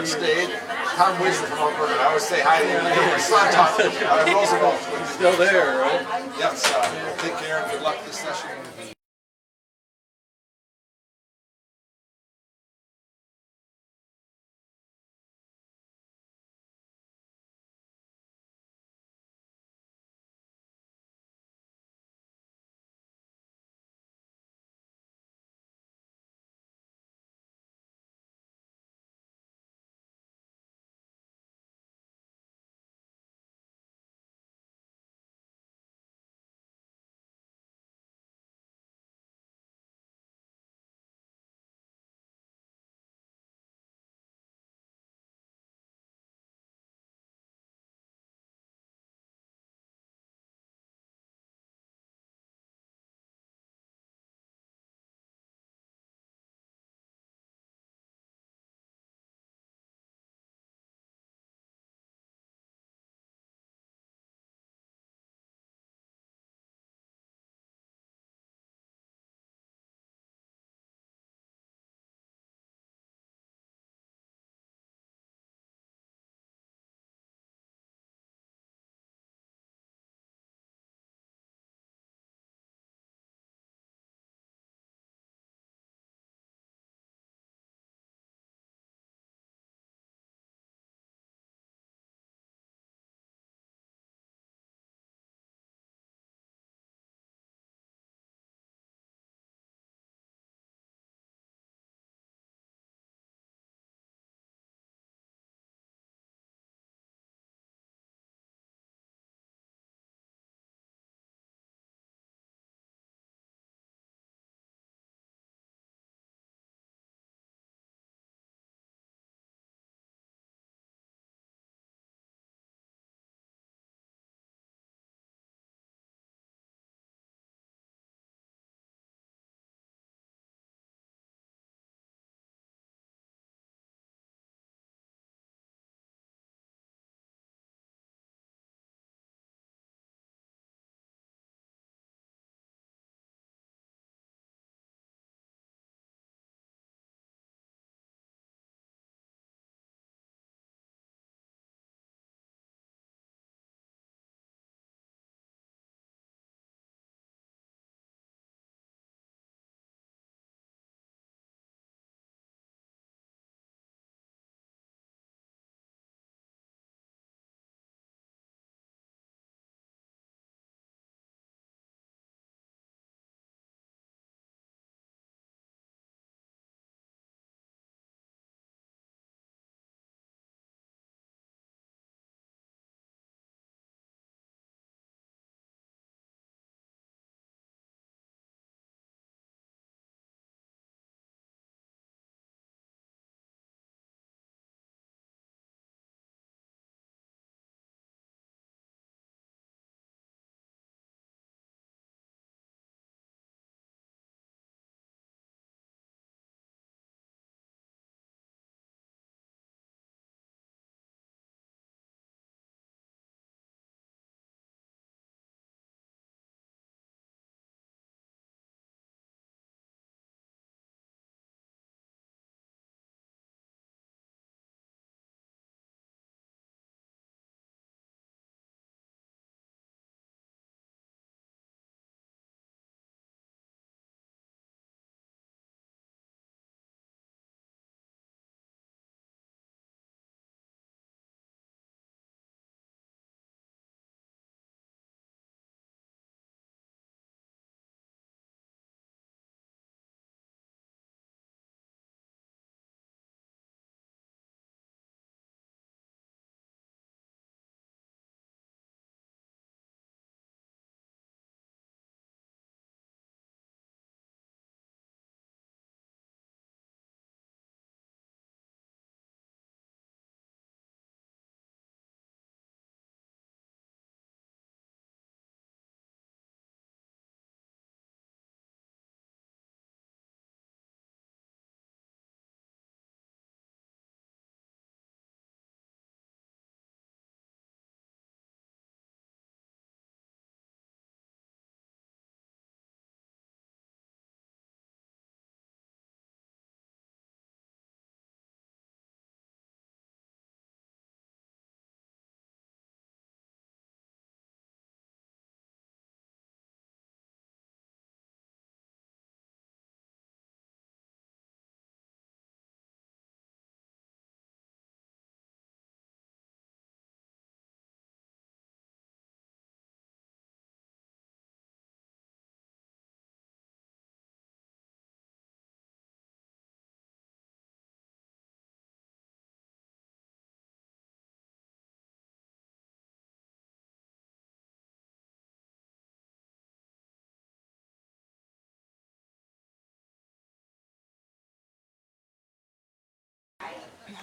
Park State. Tom Wisner from Oak River. I always say hi to him. My son taught Roosevelt. Still there, right? Yes. Take care and good luck this session.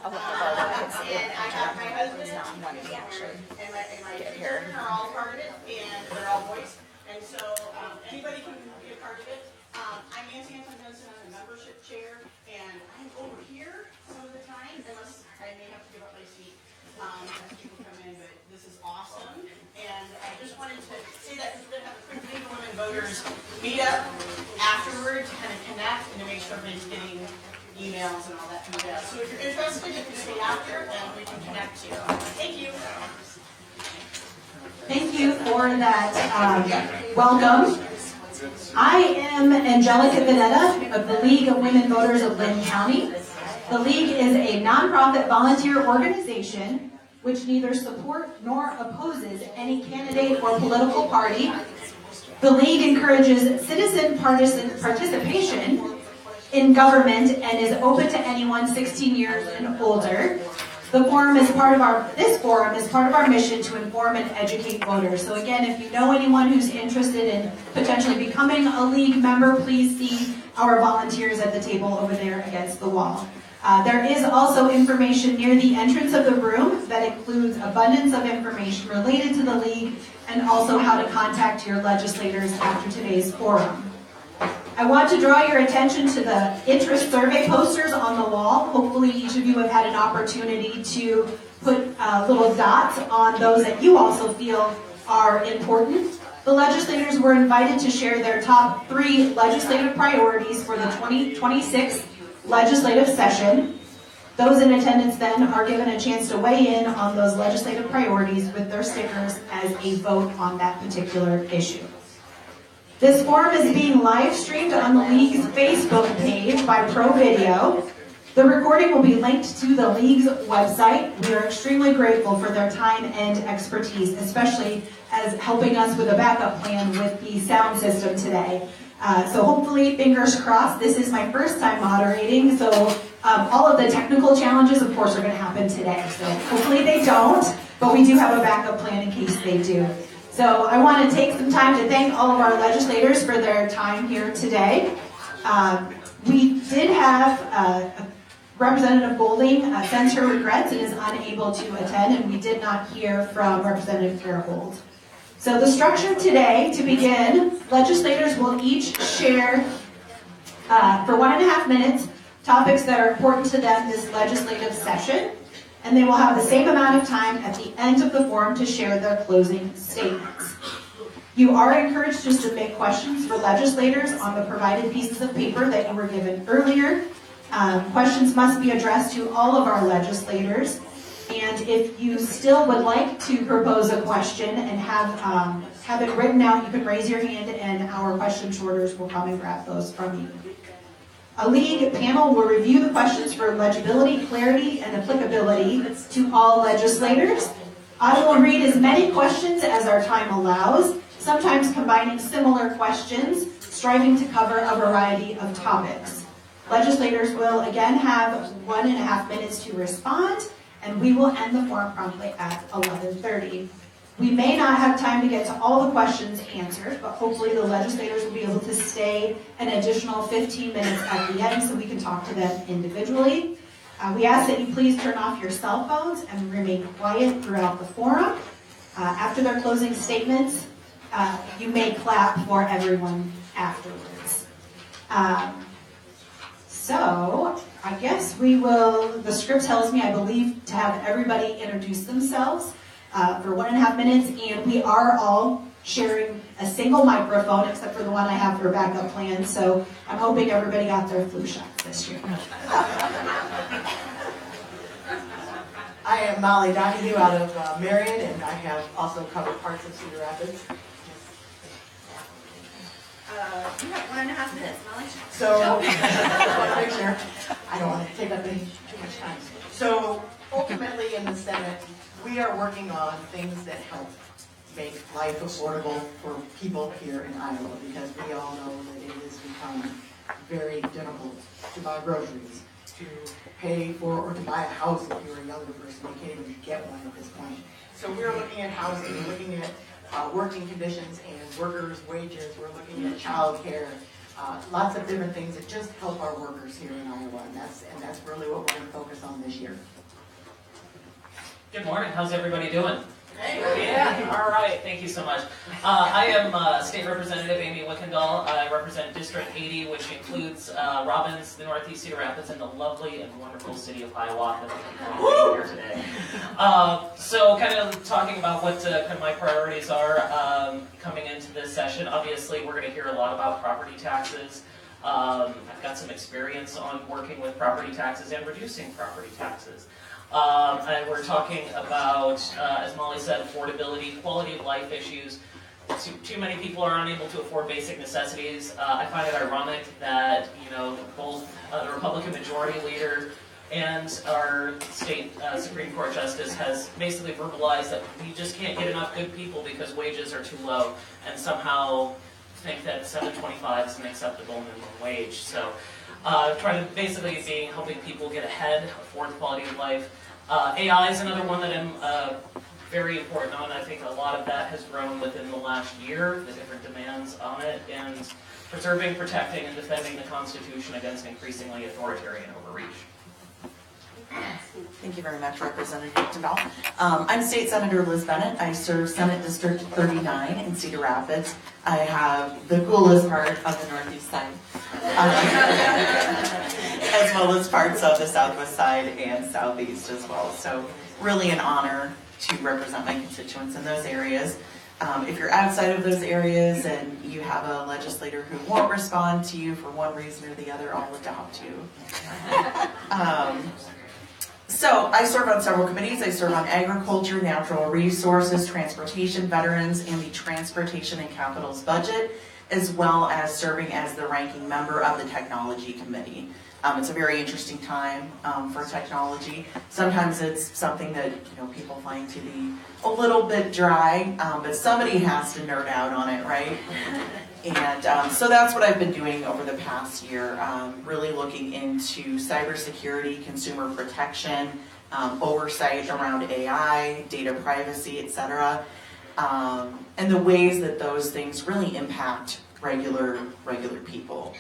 a lot of our work And I have my husband is not wanting to actually and my get children here. are all part of it, and they're all boys. And so anybody can be a part of it. I'm Nancy Anton-Johnson. I'm the membership chair, and I'm over here some of the time, unless I may have to give up my seat as people come in. But this is awesome, and I just wanted to say that we're going to have a quick League of Women Voters meet up afterward to kind of connect and to make sure everybody's getting emails and all that from you guys. So if you're interested, you can stay after and we can connect you. Thank you. Thank you for that welcome. I am Angelica Vanetta of the League of Women Voters of Linn County. The League is a nonprofit volunteer organization which neither supports nor opposes any candidate or political party. The League encourages citizen participation in government and is open to anyone 16 years and older. This forum is part of our mission to inform and educate voters. So again, if you know anyone who's interested in potentially becoming a League member, please see our volunteers at the table over there against the wall. There is also information near the entrance of the room that includes abundance of information related to the League and also how to contact your legislators after today's forum. I want to draw your attention to the interest survey posters on the wall. Hopefully each of you have had an opportunity to put little dots on those that you also feel are important. The legislators were invited to share their top 3 legislative priorities for the 2026 legislative session. Those in attendance then are given a chance to weigh in on those legislative priorities with their stickers as a vote on that particular issue. This forum is being live streamed on the League's Facebook page by Pro Video. The recording will be linked to the League's website. We are extremely grateful for their time and expertise, especially as helping us with a backup plan with the sound system today. So hopefully, fingers crossed, this is my first time moderating, so all of the technical challenges, of course, are going to happen today. So hopefully they don't, but we do have a backup plan in case they do. So I want to take some time to thank all of our legislators for their time here today. We did have Representative Golding sends her regrets and is unable to attend, and we did not hear from Representative Fairhold. So the structure today, to begin, legislators will each share for 1.5 minutes topics that are important to them this legislative session. And they will have the same amount of time at the end of the forum to share their closing statements. You are encouraged to submit questions for legislators on the provided pieces of paper that you were given earlier. Questions must be addressed to all of our legislators. And if you still would like to propose a question and have it written out, you can raise your hand and our question shorters will come and grab those from you. A League panel will review the questions for legibility, clarity, and applicability to all legislators. I will read as many questions as our time allows, sometimes combining similar questions, striving to cover a variety of topics. Legislators will again have 1.5 minutes to respond, and we will end the forum promptly at 11:30. We may not have time to get to all the questions answered, but hopefully the legislators will be able to stay an additional 15 minutes at the end so we can talk to them individually. We ask that you please turn off your cell phones and remain quiet throughout the forum. After their closing statements, you may clap for everyone afterwards. So I guess we will, the script tells me, I believe, to have everybody introduce themselves for 1.5 minutes, and we are all sharing a single microphone, except for the one I have for backup plan, so I'm hoping everybody got their flu shots this year. I am Molly Donahue out of Marion, and I have also covered parts of Cedar Rapids. You have 1.5 minutes, Molly. So, picture. I don't want to take up too much time. So, ultimately in the Senate, we are working on things that help make life affordable for people here in Iowa, because we all know that it has become very difficult to buy groceries, to pay for or to buy a house if you're a younger person. You can't even get one at this point. So we're looking at housing, we're looking at working conditions and workers' wages. We're looking at child care. lots of different things that just help our workers here in Iowa, and that's really what we're going to focus on this year. Good morning. How's everybody doing? Yeah, all right. Thank you so much. I am State Representative Amy Wickendahl. I represent District 80, which includes Robbins, the Northeast Cedar Rapids, and the lovely and wonderful city of Hiawatha. Thank you for being here today. So kind of talking about what kind of my priorities are coming into this session. Obviously, we're going to hear a lot about property taxes. I've got some experience on working with property taxes and reducing property taxes. And we're talking about, as Molly said, affordability, quality of life issues. Too many people are unable to afford basic necessities. I find it ironic that, both the Republican Majority Leader and our state Supreme Court Justice has basically verbalized that we just can't get enough good people because wages are too low, and somehow think that $7.25 is an acceptable minimum wage. So trying to basically be helping people get ahead, afford quality of life. AI is another one that I'm very important on. I think a lot of that has grown within the last year, the different demands on it, and preserving, protecting, and defending the Constitution against increasingly authoritarian overreach. Thank you very much, Representative Wickendahl. I'm State Senator Liz Bennett. I serve Senate District 39 in Cedar Rapids. I have the coolest part of the northeast side, as well as parts of the southwest side and southeast as well. So really an honor to represent my constituents in those areas. If you're outside of those areas and you have a legislator who won't respond to you for one reason or the other, I'll adopt you. So I serve on several committees. I serve on agriculture, natural resources, transportation, veterans, and the transportation and capitals budget, as well as serving as the ranking member of the technology committee. It's a very interesting time for technology. Sometimes it's something that people find to be a little bit dry, but somebody has to nerd out on it, right? And so that's what I've been doing over the past year, really looking into cybersecurity, consumer protection, oversight around AI, data privacy, etc., and the ways that those things really impact regular people.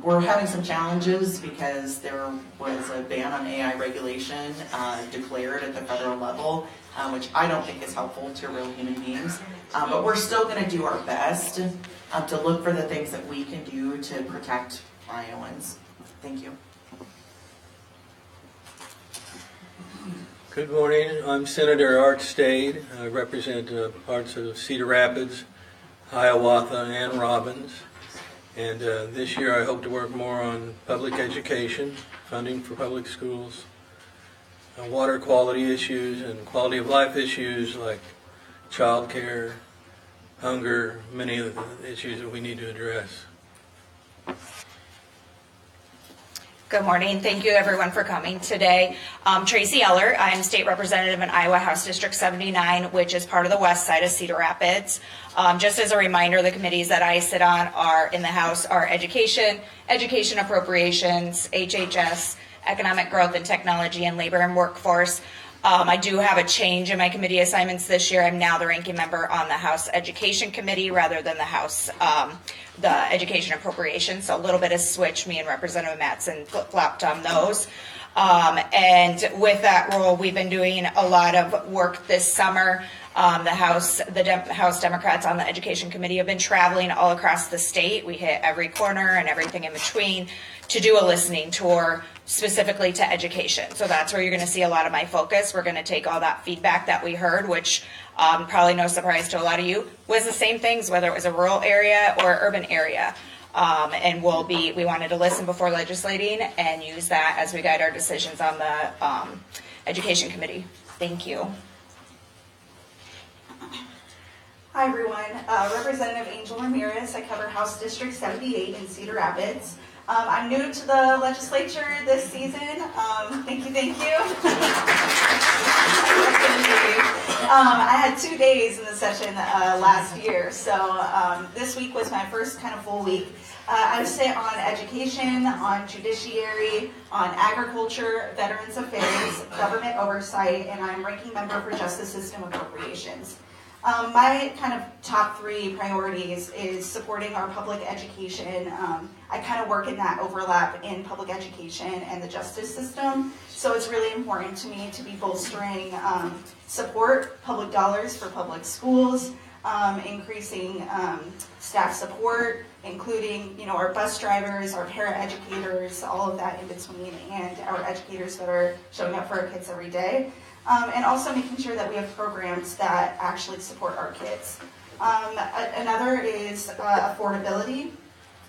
We're having some challenges because there was a ban on AI regulation declared at the federal level, which I don't think is helpful to real human beings. But we're still going to do our best to look for the things that we can do to protect Iowans. Thank you. Good morning. I'm Senator Art Stade. I represent parts of Cedar Rapids, Hiawatha, and Robbins. And this year I hope to work more on public education, funding for public schools, water quality issues, and quality of life issues like child care, hunger, many of the issues that we need to address. Good morning. Thank you everyone for coming today. Tracy Eller. I'm state representative in Iowa House District 79, which is part of the west side of Cedar Rapids. Just as a reminder, the committees that I sit on are in the House are education, education appropriations, HHS, economic growth and technology, and labor and workforce. I do have a change in my committee assignments this year. I'm now the ranking member on the House Education Committee rather than the House the Education Appropriations. So a little bit of switch. Me and Representative Mattson flip-flopped on those. And with that role, we've been doing a lot of work this summer. The House Democrats on the Education Committee have been traveling all across the state. We hit every corner and everything in between to do a listening tour specifically to education. So that's where you're going to see a lot of my focus. We're going to take all that feedback that we heard, which probably no surprise to a lot of you, was the same things, whether it was a rural area or urban area. And we wanted to listen before legislating and use that as we guide our decisions on the Education Committee. Thank you. Hi everyone, Representative Angel Ramirez. I cover House District 78 in Cedar Rapids. I'm new to the legislature this season. Thank you. I had 2 days in the session last year, so this week was my first kind of full week. I sit on education, on judiciary, on agriculture, veterans affairs, government oversight, and I'm ranking member for justice system appropriations. My kind of top 3 priorities is supporting our public education. I kind of work in that overlap in public education and the justice system, so it's really important to me to be bolstering support, public dollars for public schools, increasing staff support, including our bus drivers, our para-educators, all of that in between, and our educators that are showing up for our kids every day. And also making sure that we have programs that actually support our kids. Another is affordability.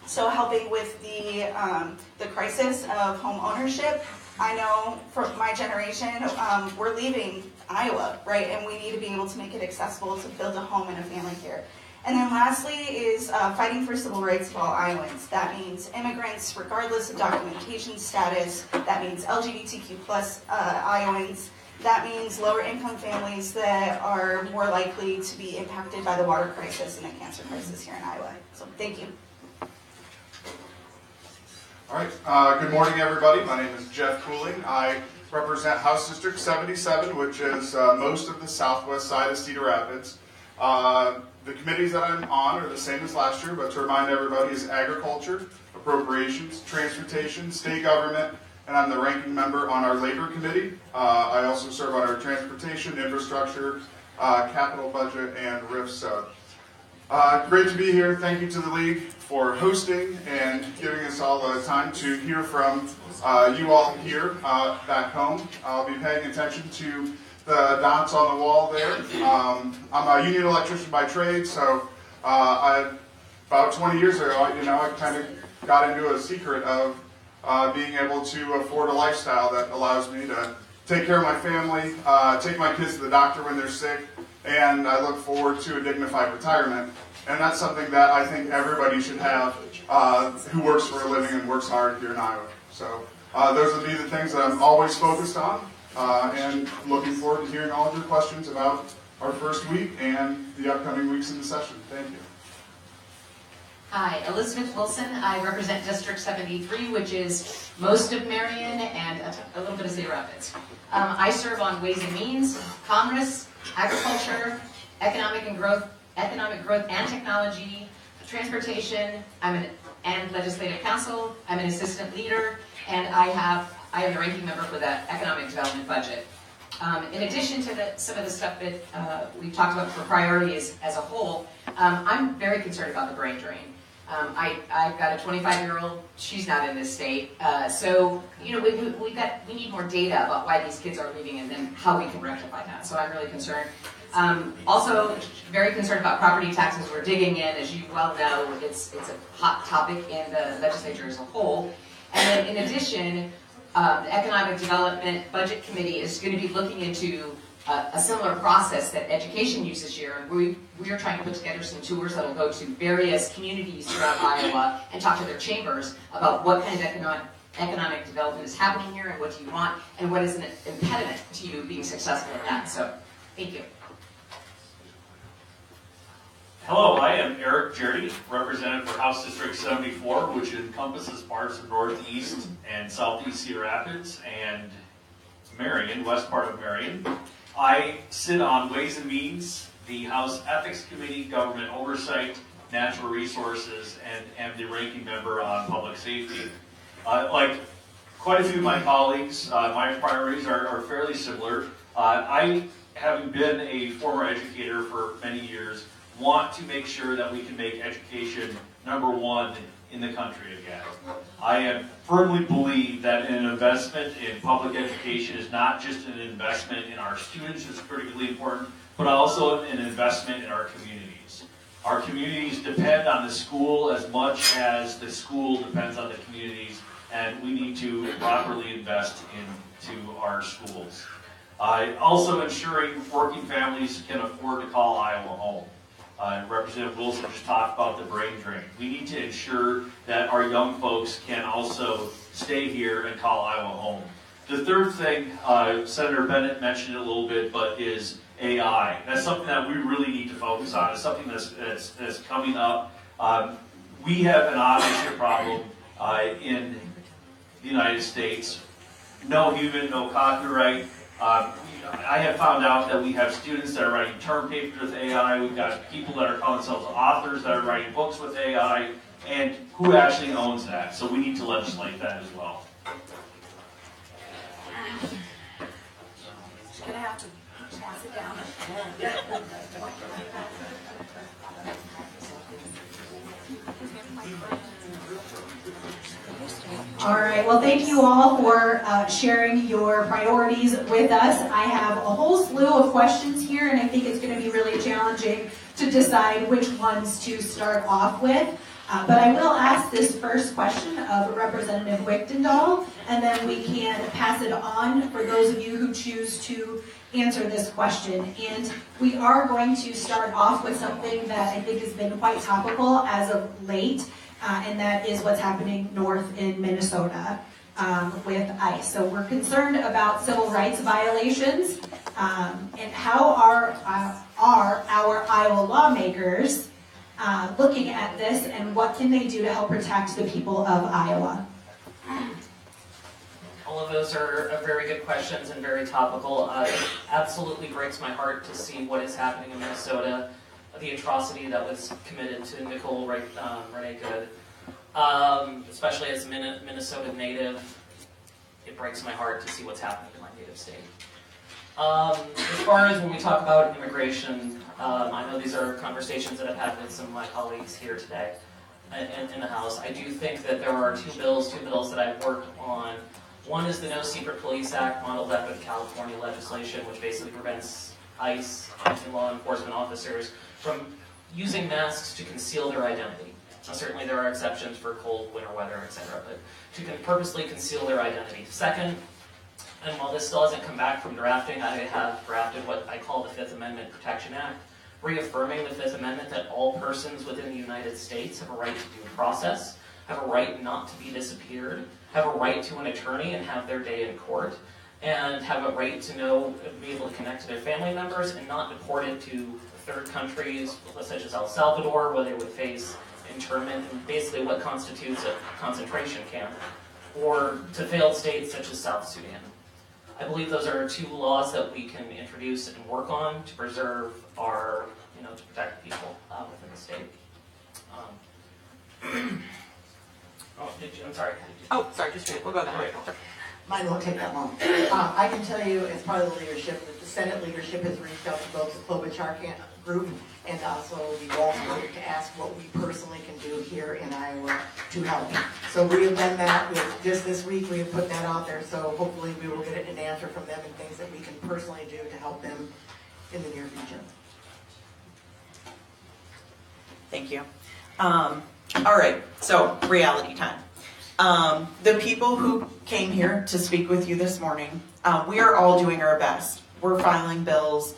So helping with the crisis of home ownership. I know for my generation, we're leaving Iowa, right? And we need to be able to make it accessible to build a home and a family here. And then lastly is fighting for civil rights of all Iowans. That means immigrants, regardless of documentation status. That means LGBTQ plus Iowans. That means lower income families that are more likely to be impacted by the water crisis and the cancer crisis here in Iowa. So thank you. All right, good morning everybody. My name is Jeff Cooling. I represent House District 77, which is most of the southwest side of Cedar Rapids. The committees that I'm on are the same as last year, but to remind everybody is agriculture, appropriations, transportation, state government, and I'm the ranking member on our labor committee. I also serve on our transportation, infrastructure, capital budget, and RIF sub. Great to be here. Thank you to the league for hosting and giving us all the time to hear from you all here back home. I'll be paying attention to the dots on the wall there. I'm a union electrician by trade, so about 20 years ago, I kind of got into a secret of being able to afford a lifestyle that allows me to take care of my family, take my kids to the doctor when they're sick, and I look forward to a dignified retirement. And that's something that I think everybody should have who works for a living and works hard here in Iowa. So those would be the things that I'm always focused on, and looking forward to hearing all of your questions about our first week and the upcoming weeks in the session. Thank you. Hi, Elizabeth Wilson. I represent District 73, which is most of Marion and a little bit of Cedar Rapids. I serve on Ways and Means, Commerce, Agriculture, Economic Growth and Technology, Transportation. And Legislative Council. I'm an assistant leader, and I am the ranking member for the Economic Development Budget. In addition to some of the stuff that we've talked about for priorities as a whole, I'm very concerned about the brain drain. I've got a 25-year-old, she's not in this state, so we need more data about why these kids are leaving and then how we can rectify that, so I'm really concerned. Also, very concerned about property taxes. We're digging in, as you well know, it's a hot topic in the legislature as a whole. And then in addition, the Economic Development Budget Committee is going to be looking into a similar process that education used this year. And we are trying to put together some tours that will go to various communities throughout Iowa and talk to their chambers about what kind of economic development is happening here and what do you want and what is an impediment to you being successful in that. So, thank you. Hello, I am Eric Jardy, representative for House District 74, which encompasses parts of Northeast and Southeast Cedar Rapids and Marion, west part of Marion. I sit on Ways and Means, the House Ethics Committee, Government Oversight, Natural Resources, and am the ranking member on Public Safety. Like quite a few of my colleagues, my priorities are fairly similar. I, having been a former educator for many years, want to make sure that we can make education #1 in the country again. I firmly believe that an investment in public education is not just an investment in our students, it's critically important, but also an investment in our communities. Our communities depend on the school as much as the school depends on the communities, and we need to properly invest into our schools. Also ensuring working families can afford to call Iowa home. Representative Wilson just talked about the brain drain. We need to ensure that our young folks can also stay here and call Iowa home. The third thing, Senator Bennett mentioned it a little bit, but is AI. That's something that we really need to focus on. It's something that's coming up. We have an audience problem in the United States. No human, no copyright. I have found out that we have students that are writing term papers with AI. We've got people that are calling themselves authors that are writing books with AI, and who actually owns that? So we need to legislate that as well. Just gonna have to pass it down. All right, well, thank you all for sharing your priorities with us. I have a whole slew of questions here, and I think it's going to be really challenging to decide which ones to start off with. But I will ask this first question of Representative Wichtendahl, and then we can pass it on for those of you who choose to answer this question. And we are going to start off with something that I think has been quite topical as of late, and that is what's happening north in Minnesota with ICE. So we're concerned about civil rights violations, and how are our Iowa lawmakers looking at this, and what can they do to help protect the people of Iowa? All of those are very good questions and very topical. It absolutely breaks my heart to see what is happening in Minnesota, the atrocity that was committed to Nicole Renee Good. Especially as a Minnesota native, it breaks my heart to see what's happening in my native state. As far as when we talk about immigration, I know these are conversations that I've had with some of my colleagues here today in the House. I do think that there are two bills that I've worked on. One is the No Secret Police Act, modeled after the California legislation, which basically prevents ICE and law enforcement officers from using masks to conceal their identity. Now, certainly there are exceptions for cold winter weather, etc., but to purposely conceal their identity. Second, and while this still hasn't come back from drafting, I have drafted what I call the Fifth Amendment Protection Act, reaffirming the Fifth Amendment that all persons within the United States have a right to due process, have a right not to be disappeared, have a right to an attorney and have their day in court, and have a right to be able to connect to their family members and not deported to third countries such as El Salvador, where they would face internment and basically what constitutes a concentration camp, or to failed states such as South Sudan. I believe those are two laws that we can introduce and work on to preserve our, to protect people within the state. I'm sorry. Oh, sorry, just wait, we'll go that way. Mine won't take that long. I can tell you, as part of the leadership, that the Senate leadership has reached out to both the Klobuchar group and also the Walls group to ask what we personally can do here in Iowa to help. So we have done that. Just this week, we have put that out there, so hopefully we will get an answer from them and things that we can personally do to help them in the near future. Thank you. All right, so reality time. The people who came here to speak with you this morning, we are all doing our best. We're filing bills.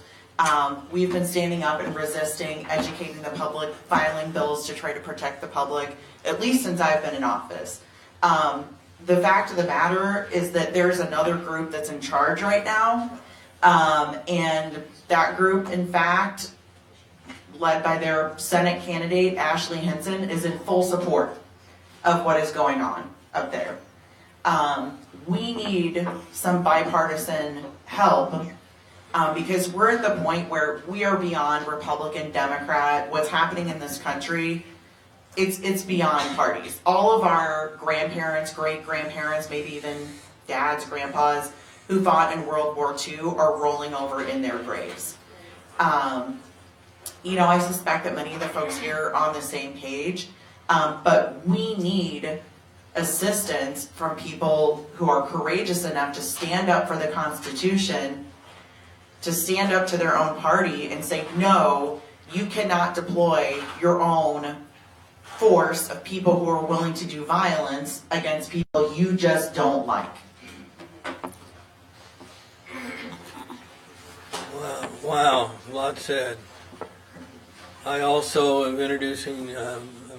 We've been standing up and resisting, educating the public, filing bills to try to protect the public, at least since I've been in office. The fact of the matter is that there's another group that's in charge right now, and that group, in fact, led by their Senate candidate, Ashley Hinson, is in full support of what is going on up there. We need some bipartisan help because we're at the point where we are beyond Republican, Democrat. What's happening in this country, it's beyond parties. All of our grandparents, great-grandparents, maybe even dads, grandpas, who fought in World War II are rolling over in their graves. I suspect that many of the folks here are on the same page, but we need assistance from people who are courageous enough to stand up for the Constitution, to stand up to their own party and say, no, you cannot deploy your own force of people who are willing to do violence against people you just don't like. Wow, a lot said. I also am introducing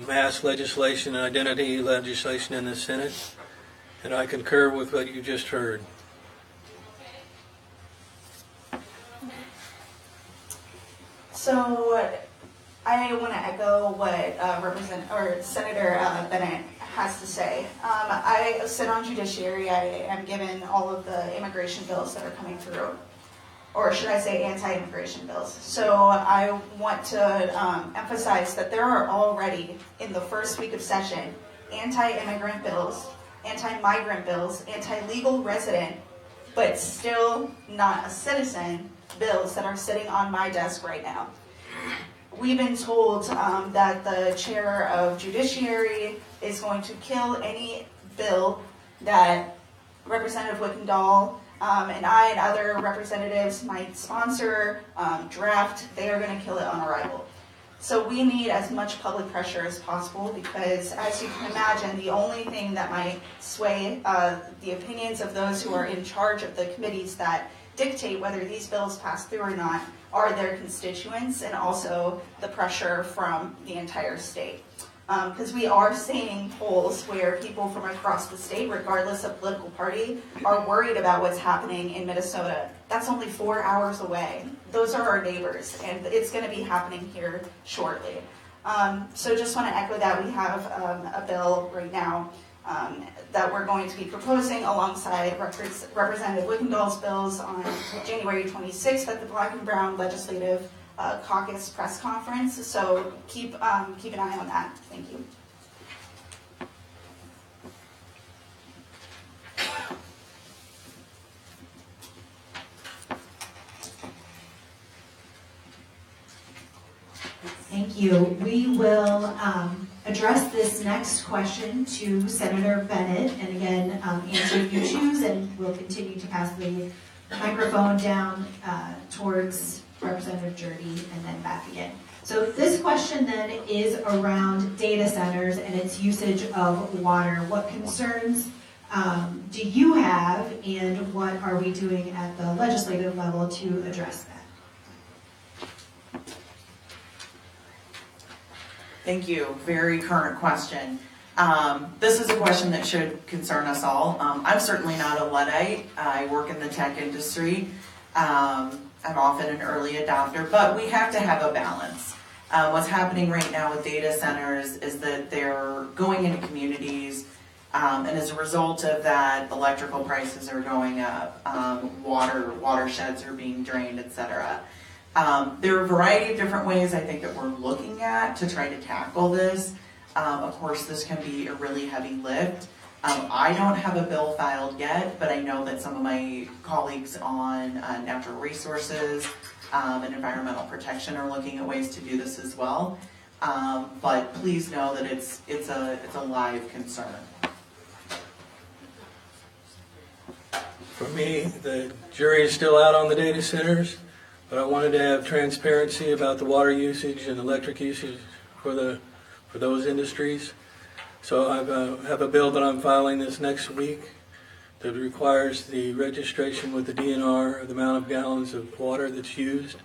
mass legislation and identity legislation in the Senate, and I concur with what you just heard. So I want to echo what Senator Bennett has to say. I sit on Judiciary. I am given all of the immigration bills that are coming through. or should I say anti-immigration bills. So I want to emphasize that there are already, in the first week of session, anti-immigrant bills, anti-migrant bills, anti-legal resident, but still not a citizen bills that are sitting on my desk right now. We've been told that the chair of Judiciary is going to kill any bill that Representative Wickendahl and I and other representatives might sponsor, draft. They are going to kill it on arrival. So we need as much public pressure as possible because, as you can imagine, the only thing that might sway the opinions of those who are in charge of the committees that dictate whether these bills pass through or not are their constituents and also the pressure from the entire state. Because we are seeing polls where people from across the state, regardless of political party, are worried about what's happening in Minnesota. That's only 4 hours away. Those are our neighbors, and it's going to be happening here shortly. So just want to echo that. We have a bill right now that we're going to be proposing alongside Representative Wickendahl's bills on January 26th at the Black and Brown Legislative Caucus press conference. So keep an eye on that. Thank you. Thank you. We will address this next question to Senator Bennett, and again, answer if you choose, and we'll continue to pass the microphone down towards Representative Jurdy and then back again. So this question then is around data centers and its usage of water. What concerns do you have, and what are we doing at the legislative level to address that? Thank you. Very current question. This is a question that should concern us all. I'm certainly not a Luddite. I work in the tech industry. I'm often an early adopter, but we have to have a balance. What's happening right now with data centers is that they're going into communities, and as a result of that, electrical prices are going up, watersheds are being drained, etc. There are a variety of different ways I think that we're looking at to try to tackle this. Of course, this can be a really heavy lift. I don't have a bill filed yet, but I know that some of my colleagues on natural resources and environmental protection are looking at ways to do this as well. But please know that it's a live concern. For me, the jury is still out on the data centers. But I wanted to have transparency about the water usage and electric usage for those industries. So I have a bill that I'm filing this next week that requires the registration with the DNR of the amount of gallons of water that's used,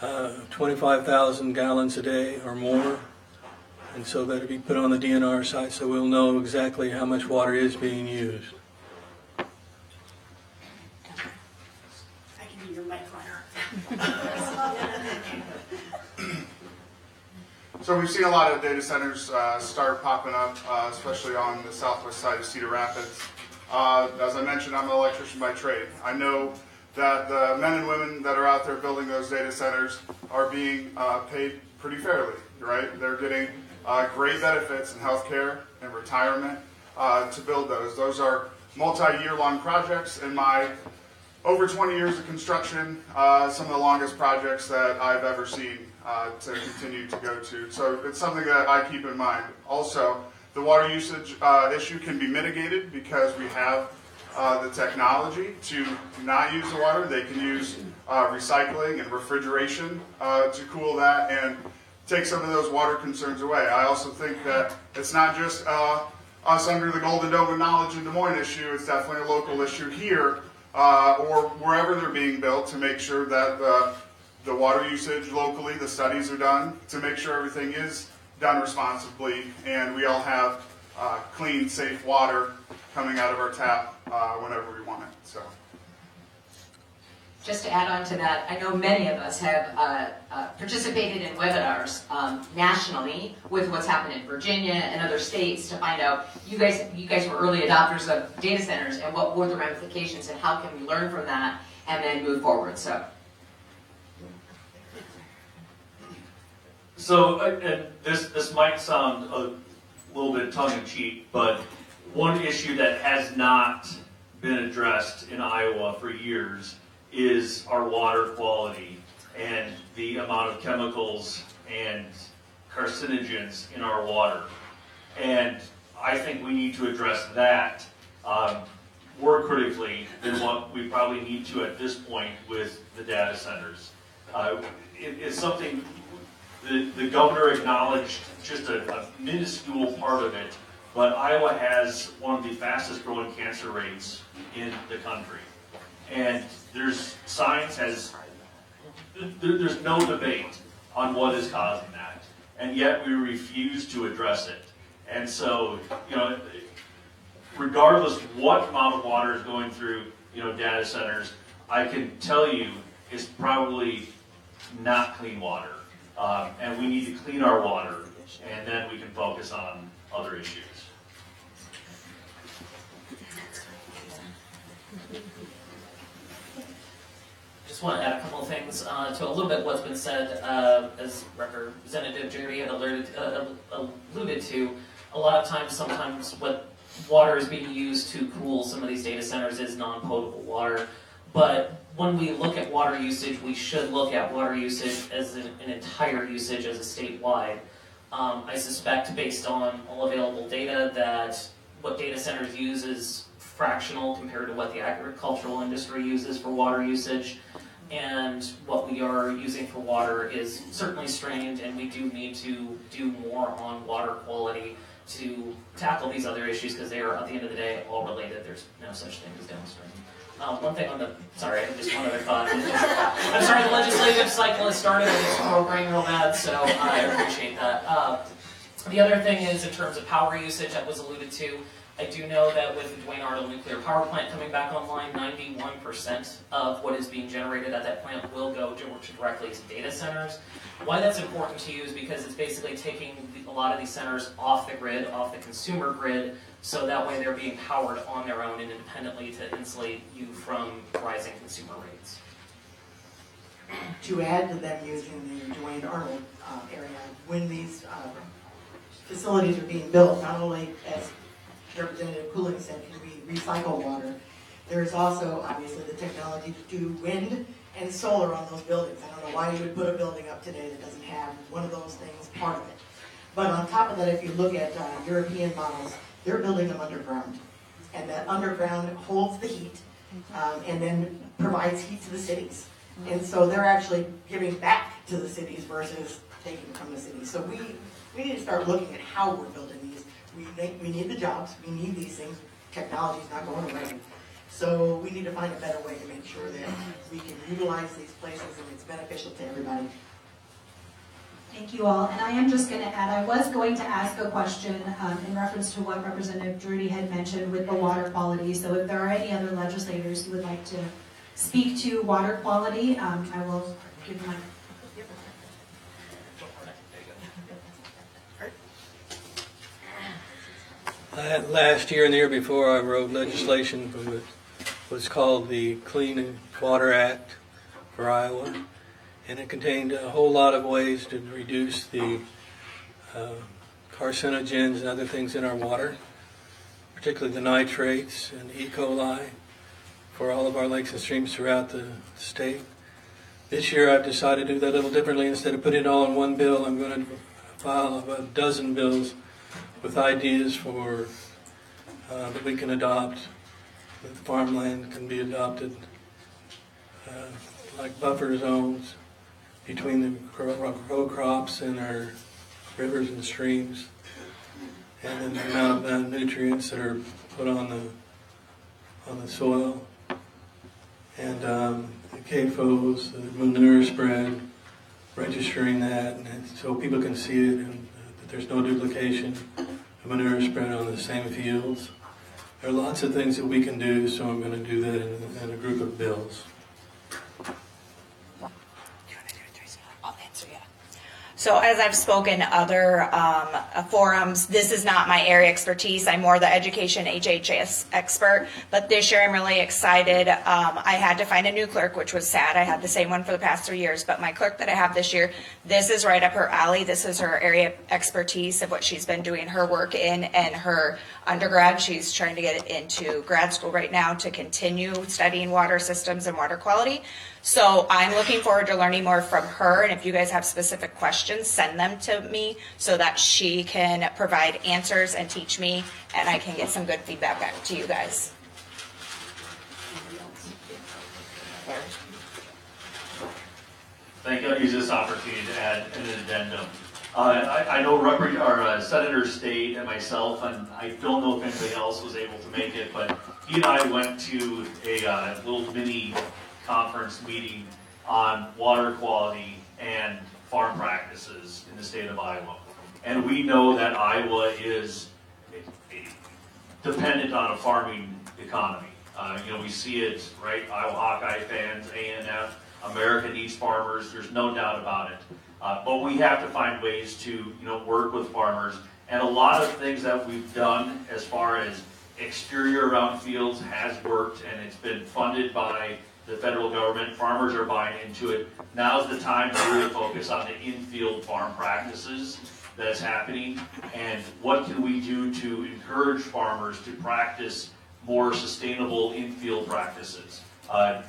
25,000 gallons a day or more. And so that'll be put on the DNR site so we'll know exactly how much water is being used. So we've seen a lot of data centers start popping up, especially on the southwest side of Cedar Rapids. As I mentioned, I'm an electrician by trade. I know that the men and women that are out there building those data centers are being paid pretty fairly, right? They're getting great benefits in healthcare and retirement to build those. Those are multi-year long projects. In my over 20 years of construction, some of the longest projects that I've ever seen to continue to go to. So it's something that I keep in mind. Also, the water usage issue can be mitigated because we have the technology to not use the water. They can use recycling and refrigeration to cool that and take some of those water concerns away. I also think that it's not just us under the Golden Dome of Knowledge in Des Moines issue. It's definitely a local issue here or wherever they're being built to make sure that the water usage locally, the studies are done to make sure everything is done responsibly and we all have clean, safe water coming out of our tap whenever we want it. So, just to add on to that, I know many of us have participated in webinars nationally with what's happened in Virginia and other states to find out, you guys were early adopters of data centers and what were the ramifications and how can we learn from that. and then move forward. So, and this might sound a little bit tongue-in-cheek, but one issue that has not been addressed in Iowa for years is our water quality and the amount of chemicals and carcinogens in our water. And I think we need to address that more critically than what we probably need to at this point with the data centers. It's something the governor acknowledged, just a minuscule part of it, but Iowa has one of the fastest growing cancer rates in the country. And there's no debate on what is causing that. And yet we refuse to address it. And so, regardless what amount of water is going through, data centers, I can tell you it's probably not clean water. And we need to clean our water, and then we can focus on other issues. Just want to add a couple of things to a little bit what's been said. As Representative Jerry had alluded to, a lot of times, sometimes what water is being used to cool some of these data centers is non-potable water. But when we look at water usage, we should look at water usage as an entire usage as a statewide. I suspect, based on all available data, that what data centers use is fractional compared to what the agricultural industry uses for water usage. And what we are using for water is certainly strained, and we do need to do more on water quality to tackle these other issues, because they are, at the end of the day, all related. There's no such thing as downstream. One thing on the, sorry, just one other thought. I'm sorry, the legislative cycle has started, and it's growing real bad, so I appreciate that. The other thing is, in terms of power usage that was alluded to, I do know that with the Duane Arnold nuclear power plant coming back online, 91% of what is being generated at that plant will go directly to data centers. Why that's important to you is because it's basically taking a lot of these centers off the grid, off the consumer grid, so that way they're being powered on their own and independently to insulate you from rising consumer rates. To add to them using the Duane Arnold area, when these facilities are being built, not only as Representative Cooling said, can we recycle water, there is also obviously the technology to do wind and solar on those buildings. I don't know why you would put a building up today that doesn't have one of those things part of it. But on top of that, if you look at European models, they're building them underground. And that underground holds the heat and then provides heat to the cities. And so they're actually giving back to the cities versus taking from the cities. So we need to start looking at how we're building these. We need the jobs, we need these things. Technology's not going away. So we need to find a better way to make sure that we can utilize these places and it's beneficial to everybody. Thank you all. And I am just going to add, I was going to ask a question in reference to what Representative Drudy had mentioned with the water quality. So if there are any other legislators who would like to speak to water quality, I will give my... Last year and the year before, I wrote legislation for what's called the Clean Water Act for Iowa, and it contained a whole lot of ways to reduce the carcinogens and other things in our water, particularly the nitrates and E. coli for all of our lakes and streams throughout the state. This year I've decided to do that a little differently. Instead of putting it all in one bill, I'm going to file about a dozen bills with ideas for that we can adopt, that farmland can be adopted, like buffer zones between the row crops and our rivers and streams, and then the amount of nutrients that are put on the soil, and the CAFOs, the manure spread, registering that, and so people can see it, and that there's no duplication of manure spread on the same fields. There are lots of things that we can do, so I'm going to do that in a group of bills. So So as I've spoken to other forums, this is not my area expertise. I'm more the education HHS expert, but this year I'm really excited. I had to find a new clerk, which was sad. I had the same one for the past 3 years, but my clerk that I have this year, this is right up her alley. This is her area expertise of what she's been doing her work in and her undergrad. She's trying to get into grad school right now to continue studying water systems and water quality. So I'm looking forward to learning more from her, and if you guys have specific questions, send them to me so that she can provide answers and teach me, and I can get some good feedback back to you guys. Thank you. I'll use this opportunity to add an addendum. I know Senator State and myself, and I don't know if anybody else was able to make it, but he and I went to a little mini conference meeting on water quality and farm practices in the state of Iowa. And we know that Iowa is dependent on a farming economy. We see it, right? Iowa Hawkeye fans, A&F, America needs farmers. There's no doubt about it. But we have to find ways to, work with farmers. And a lot of things that we've done as far as exterior around fields has worked, and it's been funded by the federal government. Farmers are buying into it. Now's the time to really focus on the in-field farm practices that's happening, and what can we do to encourage farmers to practice more sustainable in-field practices.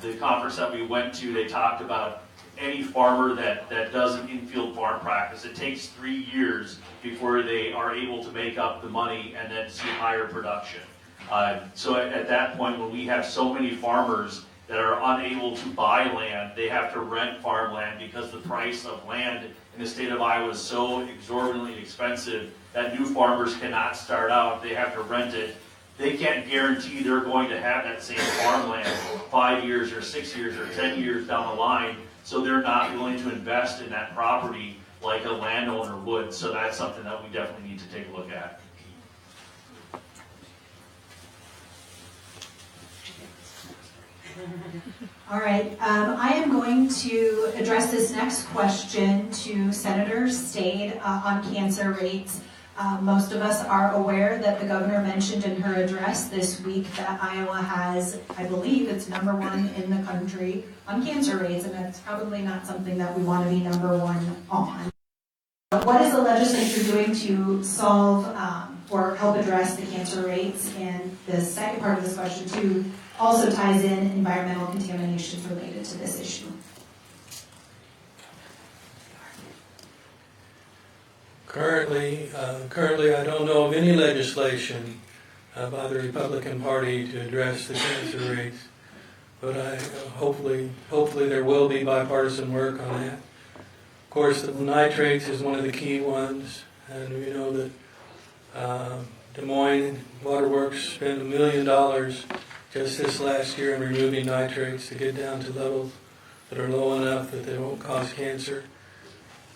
The conference that we went to, they talked about any farmer that does an in-field farm practice, it takes 3 years before they are able to make up the money and then see higher production. So at that point, when we have so many farmers that are unable to buy land, they have to rent farmland because the price of land in the state of Iowa is so exorbitantly expensive that new farmers cannot start out. They have to rent it. They can't guarantee they're going to have that same farmland 5 years or 6 years or 10 years down the line, so they're not willing to invest in that property like a landowner would. So that's something that we definitely need to take a look at. All right, I am going to address this next question to Senator Stade on cancer rates. Most of us are aware that the governor mentioned in her address this week that Iowa has, I believe it's #1 in the country on cancer rates, and that's probably not something that we want to be #1 on. What is the legislature doing to solve or help address the cancer rates? And the second part of this question too also ties in environmental contamination related to this issue. Currently, I don't know of any legislation by the Republican Party to address the cancer rates, but hopefully there will be bipartisan work on that. Of course, the nitrates is one of the key ones, and we know that Des Moines Waterworks spent $1 million just this last year in removing nitrates to get down to levels that are low enough that they won't cause cancer.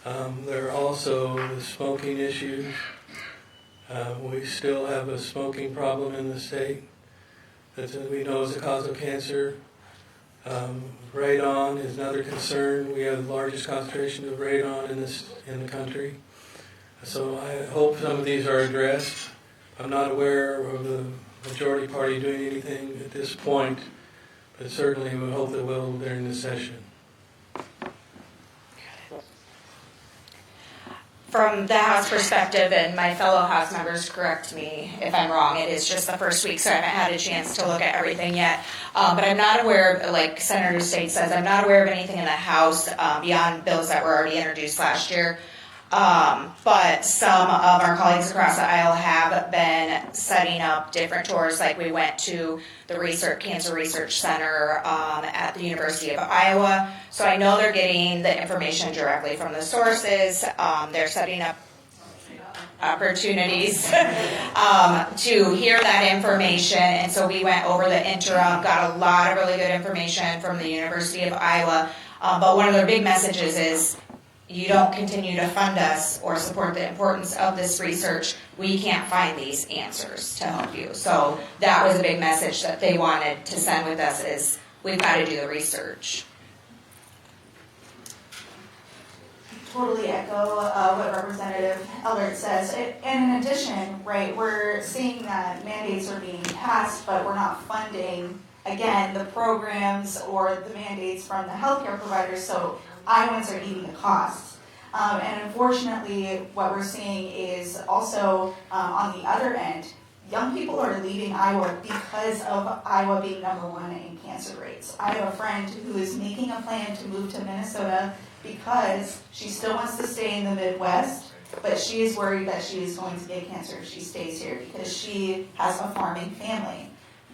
There are also the smoking issues. We still have a smoking problem in the state that we know is the cause of cancer. Radon is another concern. We have the largest concentration of radon in the country. So I hope some of these are addressed. I'm not aware of the majority party doing anything at this point, but certainly we hope they will during this session. From the House perspective, and my fellow House members correct me if I'm wrong, it is just the first week, so I haven't had a chance to look at everything yet. But I'm not aware of, like Senator State says, I'm not aware of anything in the House beyond bills that were already introduced last year. But some of our colleagues across the aisle have been setting up different tours, like we went to the Cancer Research Center at the University of Iowa. So I know they're getting the information directly from the sources. They're setting up opportunities to hear that information. And so we went over the interim, got a lot of really good information from the University of Iowa. But one of their big messages is, you don't continue to fund us or support the importance of this research, we can't find these answers to help you. So that was a big message that they wanted to send with us, is we've got to do the research. totally echo what Representative Eldert says. And in addition, right, we're seeing that mandates are being passed, but we're not funding, again, the programs or the mandates from the healthcare providers, so Iowans are eating the costs. And unfortunately, what we're seeing is also on the other end, young people are leaving Iowa because of Iowa being #1 in cancer rates. I have a friend who is making a plan to move to Minnesota because she still wants to stay in the Midwest, but she is worried that she is going to get cancer if she stays here because she has a farming family.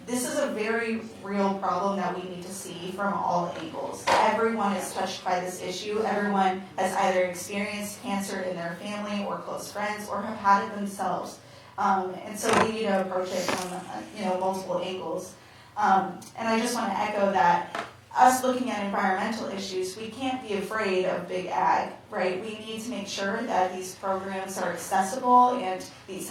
This is a very real problem that we need to see from all angles. Everyone is touched by this issue. Everyone has either experienced cancer in their family or close friends or have had it themselves. And so we need to approach it from multiple angles. And I just want to echo that us looking at environmental issues, we can't be afraid of big ag, right? We need to make sure that these programs are accessible and these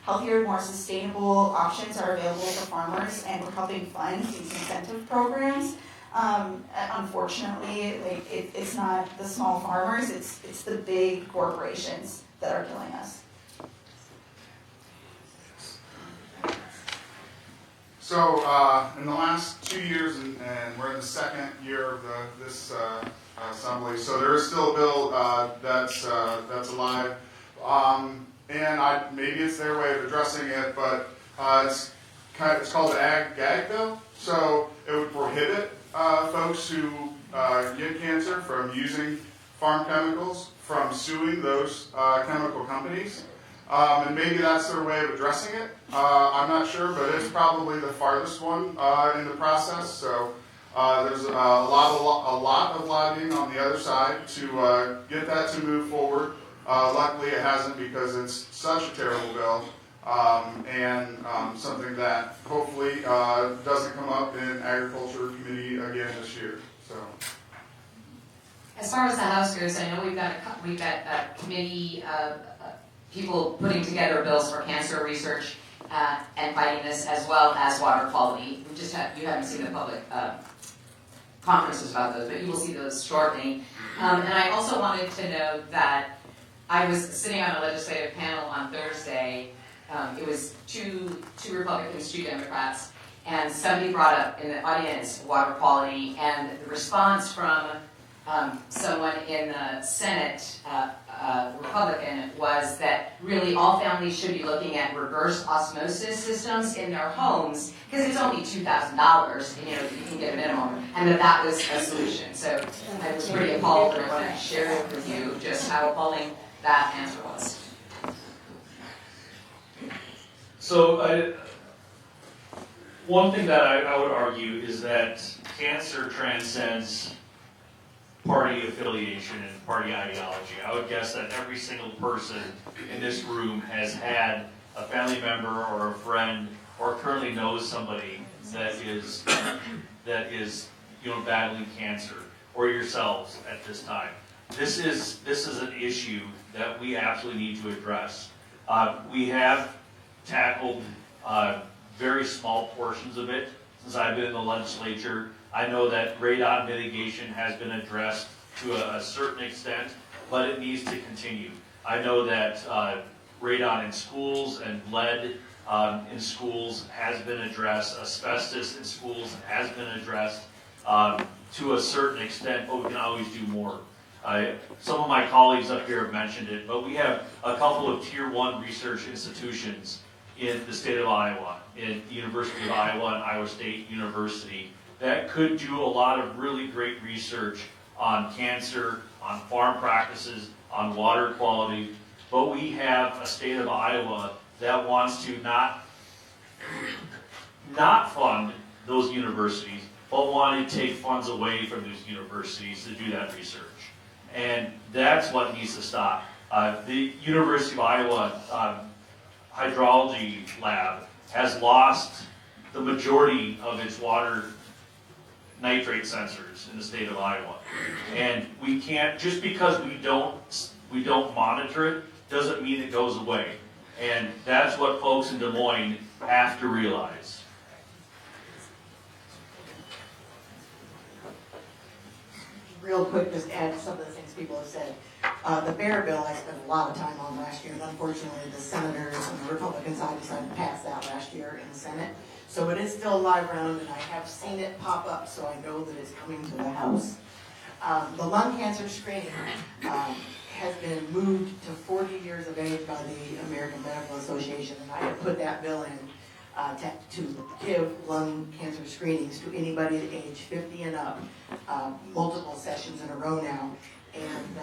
healthier, more sustainable options are available for farmers, and we're helping fund these incentive programs. Unfortunately, it's not the small farmers, it's the big corporations that are killing us. So in the last 2 years, and we're in the second year of this assembly, so there is still a bill that's alive, and maybe it's their way of addressing it, but it's called the Ag Gag Bill. So it would prohibit folks who get cancer from using farm chemicals, from suing those chemical companies. And maybe that's their way of addressing it. I'm not sure, but it's probably the farthest one in the process. So there's a lot of lobbying on the other side to get that to move forward. Luckily, it hasn't because it's such a terrible bill and something that hopefully doesn't come up in Agriculture Committee again this year. So. As far as the House goes, I know we've got a committee people putting together bills for cancer research and fighting this, as well as water quality. You haven't seen the public conferences about those, but you will see those shortly. And I also wanted to note that I was sitting on a legislative panel on Thursday. It was two Republicans, 2 Democrats, and somebody brought up in the audience water quality, and the response from someone in the Senate, Republican, was that really all families should be looking at reverse osmosis systems in their homes because it's only $2,000, and you can get a minimum, and that was a solution. So I was pretty appalled, and I want to share it with you just how appalling that answer was. So one thing that I would argue is that cancer transcends party affiliation and party ideology. I would guess that every single person in this room has had a family member or a friend or currently knows somebody that is battling cancer, or yourselves at this time. This is an issue that we absolutely need to address. We have tackled very small portions of it since I've been in the legislature. I know that radon mitigation has been addressed to a certain extent, but it needs to continue. I know that radon in schools and lead in schools has been addressed. Asbestos in schools has been addressed to a certain extent, but we can always do more. Some of my colleagues up here have mentioned it, but we have a couple of Tier 1 research institutions in the state of Iowa, in the University of Iowa and Iowa State University, that could do a lot of really great research on cancer, on farm practices, on water quality. But we have a state of Iowa that wants to not fund those universities, but want to take funds away from those universities to do that research. And that's what needs to stop. The University of Iowa hydrology lab has lost the majority of its water nitrate sensors in the state of Iowa. And we can't, just because we don't monitor it, doesn't mean it goes away. And that's what folks in Des Moines have to realize. Real quick, just to add to some of the things people have said. The bear bill I spent a lot of time on last year, and unfortunately the senators on the Republican side decided to pass that last year in the Senate. So it is still live round, and I have seen it pop up, so I know that it's coming to the House. The lung cancer screening has been moved to 40 years of age by the American Medical Association, and I have put that bill in to give lung cancer screenings to anybody at age 50 and up, multiple sessions in a row now. And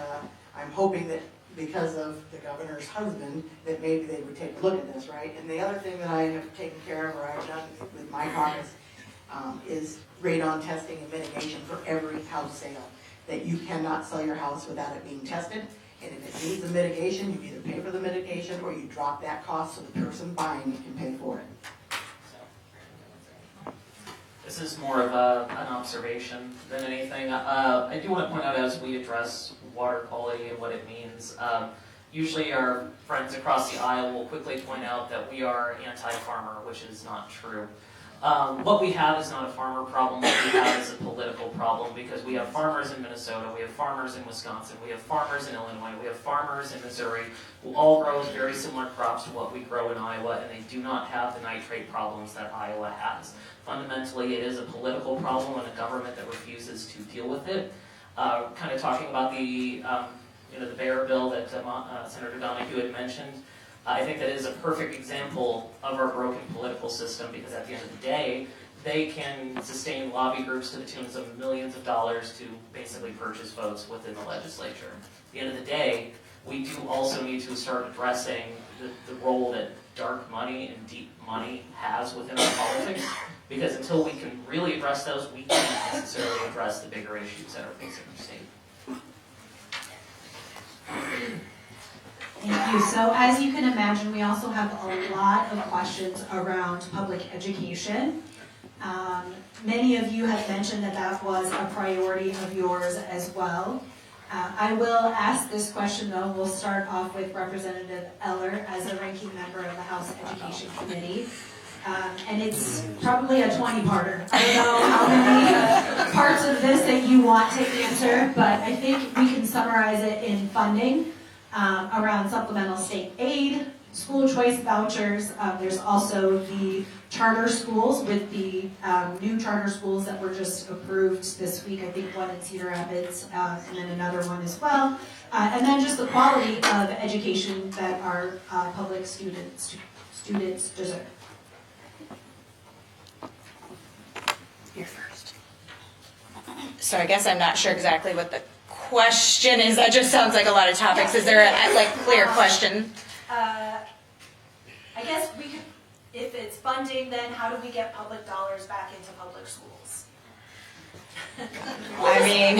I'm hoping that because of the governor's husband, that maybe they would take a look at this, right? And the other thing that I have taken care of, or I've done with my caucus, is radon testing and mitigation for every house sale. That you cannot sell your house without it being tested. And if it needs a mitigation, you either pay for the mitigation or you drop that cost so the person buying it can pay for it. This is more of an observation than anything. I do want to point out as we address water quality and what it means, usually our friends across the aisle will quickly point out that we are anti-farmer, which is not true. What we have is not a farmer problem, what we have is a political problem, because we have farmers in Minnesota, we have farmers in Wisconsin, we have farmers in Illinois, we have farmers in Missouri, who all grow very similar crops to what we grow in Iowa, and they do not have the nitrate problems that Iowa has. Fundamentally, it is a political problem and a government that refuses to deal with it. Kind of talking about the bear bill that Senator Donahue had mentioned, I think that is a perfect example of our broken political system, because at the end of the day, they can sustain lobby groups to the tunes of millions of dollars to basically purchase votes within the legislature. At the end of the day, we do also need to start addressing the role that dark money and deep money has within our politics, because until we can really address those, we can't necessarily address the bigger issues that are facing our state. Thank you. So as you can imagine, we also have a lot of questions around public education. Many of you have mentioned that that was a priority of yours as well. I will ask this question though. We'll start off with Representative Eller as a ranking member of the House Education Committee. And it's probably a 20-parter. I don't know how many parts of this that you want to answer, but I think we can summarize it in funding. Around supplemental state aid, school choice vouchers. There's also the charter schools with the new charter schools that were just approved this week. I think one in Cedar Rapids and then another one as well. And then just the quality of education that our public students deserve. You're first. So I guess I'm not sure exactly what the question is. That just sounds like a lot of topics. Is there a clear question? I guess we could, if it's funding, then how do we get public dollars back into public schools? I mean,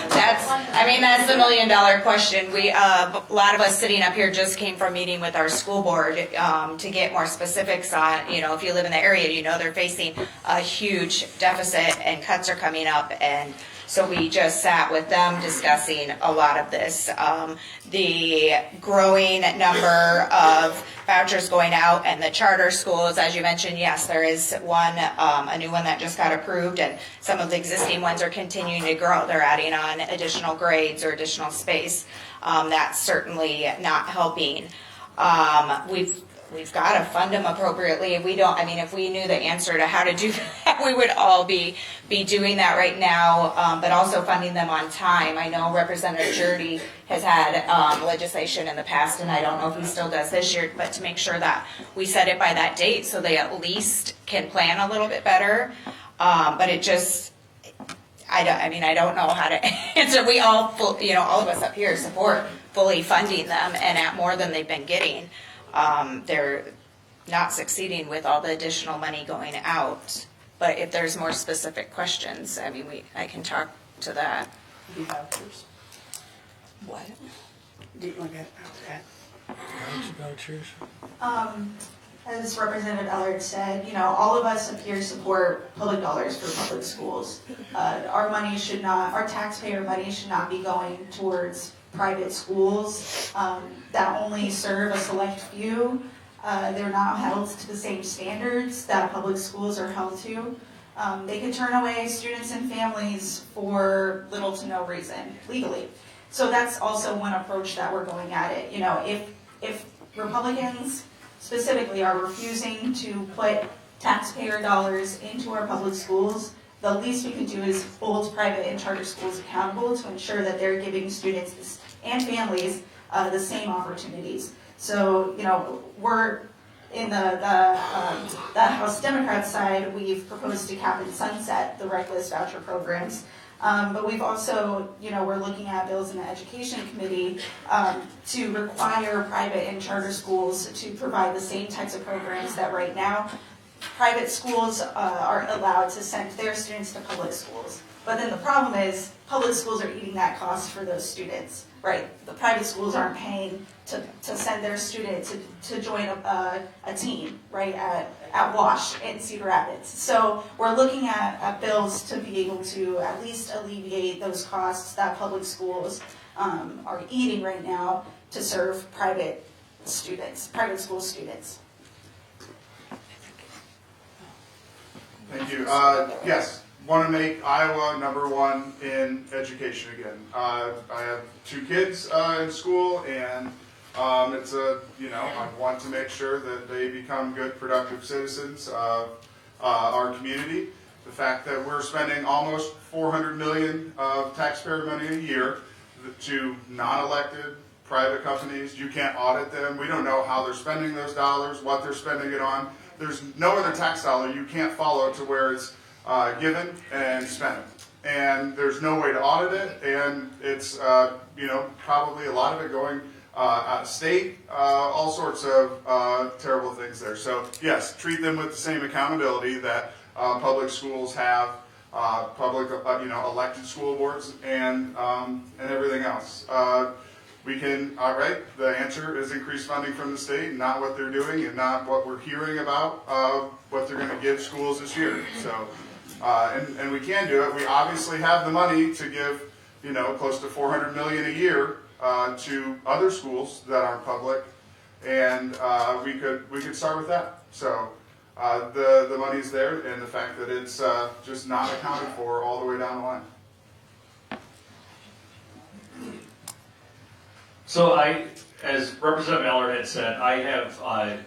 that's the $1 million question. We, a lot of us sitting up here just came from meeting with our school board to get more specifics on, if you live in the area, they're facing a huge deficit and cuts are coming up, and so we just sat with them discussing a lot of this. The growing number of vouchers going out and the charter schools, as you mentioned, yes, there is one, a new one that just got approved, and some of the existing ones are continuing to grow. They're adding on additional grades or additional space. That's certainly not helping. We've got to fund them appropriately. If we don't, if we knew the answer to how to do that, we would all be doing that right now, but also funding them on time. I know Representative Jurdy has had legislation in the past, and I don't know if he still does this year, but to make sure that we set it by that date so they at least can plan a little bit better. But it just, I don't know how to answer. We all, all of us up here support fully funding them and at more than they've been getting. They're not succeeding with all the additional money going out. But if there's more specific questions, I can talk to that. Vouchers. What? Do you want to Vouchers. As Representative Ellard said, all of us up here support public dollars for public schools. Our taxpayer money should not be going towards private schools that only serve a select few. They're not held to the same standards that public schools are held to. They could turn away students and families for little to no reason, legally. So that's also one approach that we're going at it. You know, if Republicans specifically are refusing to put taxpayer dollars into our public schools, the least we can do is hold private and charter schools accountable to ensure that they're giving students and families the same opportunities. So, you know, we're in the House Democrat side, we've proposed to cap and sunset the reckless voucher programs. But we've also, you know, we're looking at bills in the Education Committee to require private and charter schools to provide the same types of programs that right now private schools are allowed to send their students to public schools. But then the problem is public schools are eating that cost for those students, right? The private schools aren't paying to send their student to join a team, right, at WASH in Cedar Rapids. So we're looking at bills to be able to at least alleviate those costs that public schools are eating right now to serve private school students. Thank you. Yes, want to make Iowa #1 in education again. I have 2 kids in school, and it's I want to make sure that they become good, productive citizens of our community. The fact that we're spending almost $400 million of taxpayer money a year to non-elected private companies, you can't audit them. We don't know how they're spending those dollars, what they're spending it on. There's no other tax dollar you can't follow to where it's given and spent. And there's no way to audit it, and it's probably a lot of it going out of state, all sorts of terrible things there. So yes, treat them with the same accountability that public schools have, public elected school boards, and everything else. We can, the answer is increased funding from the state, not what they're doing and not what we're hearing about what they're going to give schools this year. So, and we can do it. We obviously have the money to give, close to $400 million a year to other schools that aren't public, and we could start with that. So, the money's there, and the fact that it's just not accounted for all the way down the line. So as Representative Eller had said, I have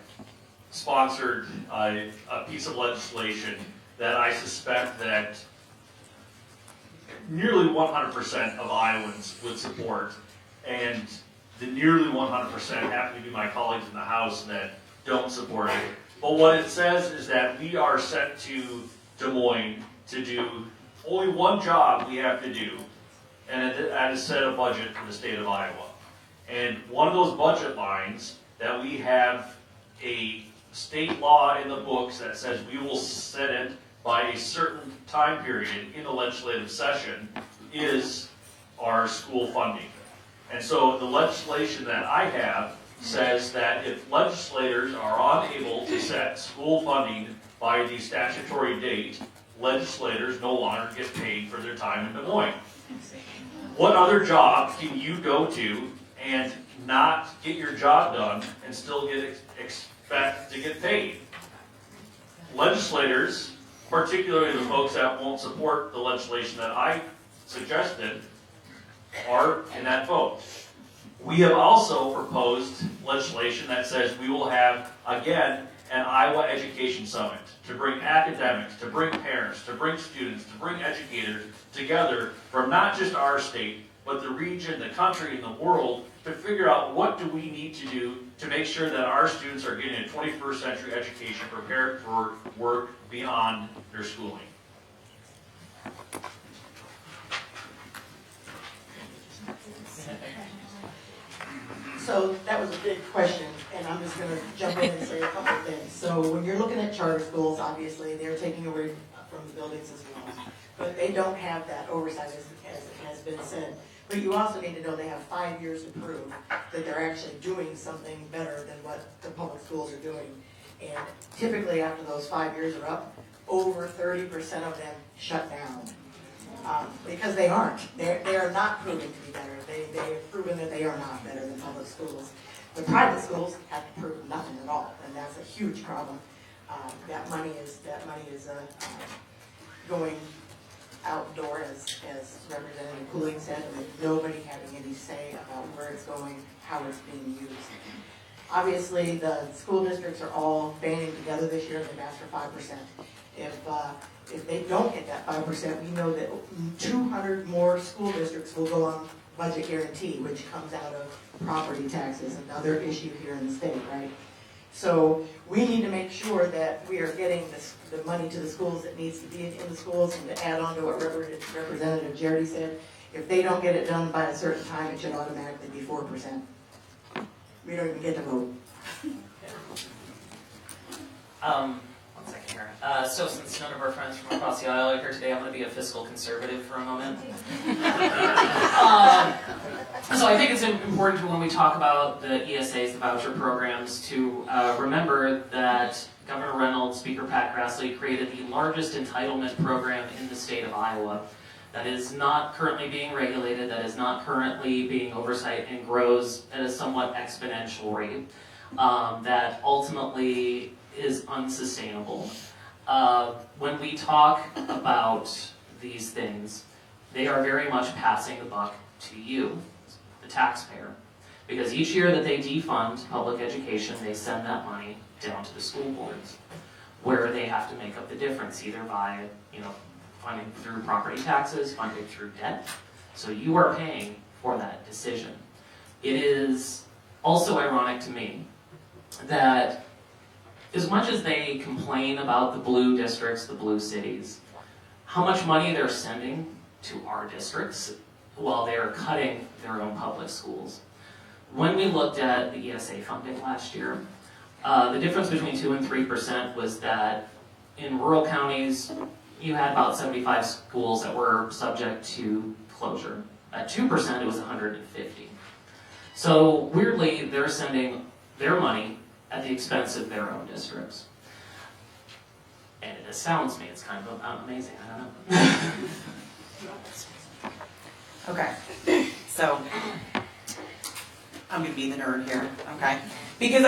sponsored a piece of legislation that I suspect that nearly 100% of Iowans would support, and the nearly 100% happen to be my colleagues in the House that don't support it. But what it says is that we are sent to Des Moines to do only one job we have to do, and that is set a budget for the state of Iowa. And one of those budget lines that we have a state law in the books that says we will set it by a certain time period in the legislative session is our school funding. And so the legislation that I have says that if legislators are unable to set school funding by the statutory date, legislators no longer get paid for their time in Des Moines. What other job can you go to and not get your job done and still expect to get paid? Legislators, particularly the folks that won't support the legislation that I suggested, are in that vote. We have also proposed legislation that says we will have, again, an Iowa Education Summit to bring academics, to bring parents, to bring students, to bring educators together from not just our state, but the region, the country, and the world to figure out what do we need to do to make sure that our students are getting a 21st century education prepared for work beyond their schooling. So that was a big question, and I'm just going to jump in and say a couple of things. So when you're looking at charter schools, obviously they're taking away from the buildings as well, but they don't have that oversight as has been said. But you also need to know they have 5 years to prove that they're actually doing something better than what the public schools are doing. And typically after those 5 years are up, over 30% of them shut down. Because they aren't. They are not proving to be better. They have proven that they are not better than public schools. The private schools have to prove nothing at all, and that's a huge problem. That money is going outdoor, as Representative Cooling said, with nobody having any say about where it's going, how it's being used. Obviously, the school districts are all banding together this year, and they've asked for 5%. If they don't get that 5%, we know that 200 more school districts will go on budget guarantee, which comes out of property taxes, another issue here in the state, right? So we need to make sure that we are getting the money to the schools that needs to be in the schools. And to add on to what Representative Jardy said, if they don't get it done by a certain time, it should automatically be 4%. We don't even get to vote. One second here. So since none of our friends from across the aisle are here today, I'm going to be a fiscal conservative for a moment. So I think it's important when we talk about the ESAs, the voucher programs, to remember that Governor Reynolds, Speaker Pat Grassley created the largest entitlement program in the state of Iowa that is not currently being regulated, that is not currently being oversight, and grows at a somewhat exponential rate, that ultimately is unsustainable. When we talk about these things, they are very much passing the buck to you, the taxpayer. Because each year that they defund public education, they send that money down to the school boards, where they have to make up the difference, either by, funding through property taxes, funding through debt. So you are paying for that decision. It is also ironic to me that as much as they complain about the blue districts, the blue cities, how much money they're sending to our districts while they're cutting their own public schools. When we looked at the ESA funding last year, the difference between 2 and 3% was that in rural counties, you had about 75 schools that were subject to closure. At 2%, it was 150. So weirdly, they're sending their money at the expense of their own districts. And it astounds me. It's kind of amazing. I don't know. Okay, so I'm gonna be the nerd here, okay? Because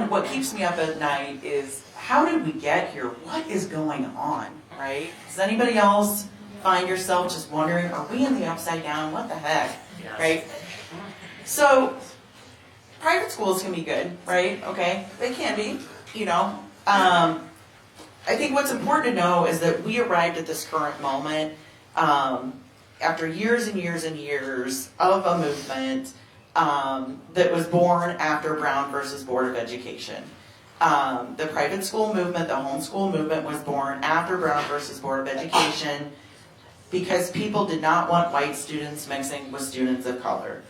what keeps me up at night is, how did we get here? What is going on, right? Does anybody else find yourself just wondering, are we in the upside down? What the heck, Yes. right? So, private schools can be good, right? Okay, they can be, I think what's important to know is that we arrived at this current moment after years and years and years of a movement that was born after Brown versus Board of Education. The private school movement, the homeschool movement was born after Brown versus Board of Education because people did not want white students mixing with students of color.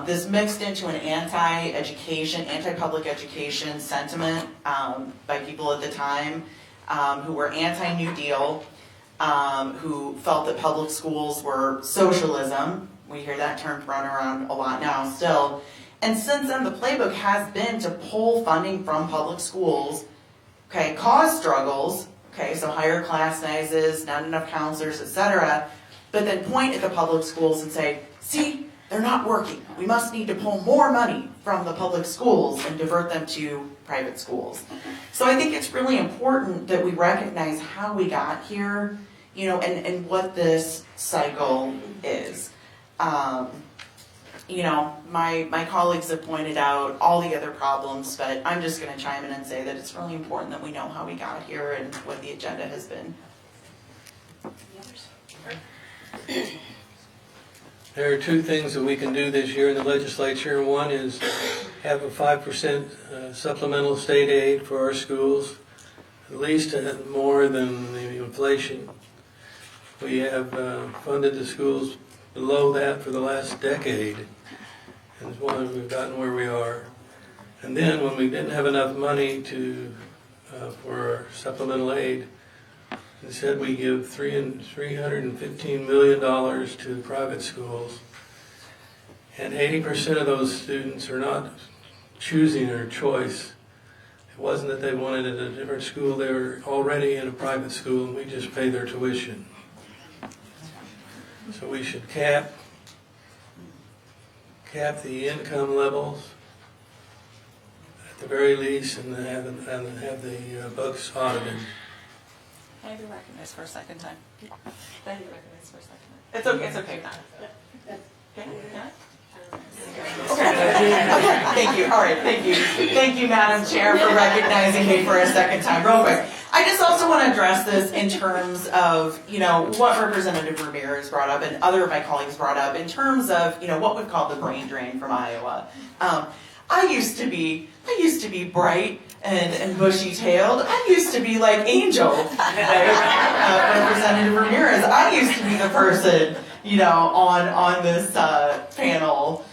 This mixed into an anti-education, anti-public education sentiment by people at the time who were anti-New Deal, who felt that public schools were socialism. We hear that term thrown around a lot now still. And since then, the playbook has been to pull funding from public schools, okay, cause struggles, okay, so higher class sizes, not enough counselors, etc., but then point at the public schools and say, see, they're not working. We must need to pull more money from the public schools and divert them to private schools. So I think it's really important that we recognize how we got here, and what this cycle is. My colleagues have pointed out all the other problems, but I'm just going to chime in and say that it's really important that we know how we got here and what the agenda has been. There are two things that we can do this year in the legislature. One is have a 5% supplemental state aid for our schools, at least more than the inflation. We have funded the schools below that for the last decade, and it's why we've gotten where we are. And then when we didn't have enough money for our supplemental aid, instead we give $315 million to private schools, and 80% of those students are not choosing their choice. It wasn't that they wanted it at a different school, they were already in a private school and we just pay their tuition. So we should cap the income levels at the very least, and have the books audited. I be recognized for a second time? Can I be recognized for a second time? It's okay, it's okay. Okay, yeah? Okay, thank you, all right, thank you. Thank you, Madam Chair, for recognizing me for a second time, real quick. I just also want to address this in terms of, what Representative Ramirez brought up and other of my colleagues brought up in terms of, what we've called the brain drain from Iowa. I used to be bright and bushy-tailed. I used to be like Angel, Representative Ramirez. I used to be the person, on this panel,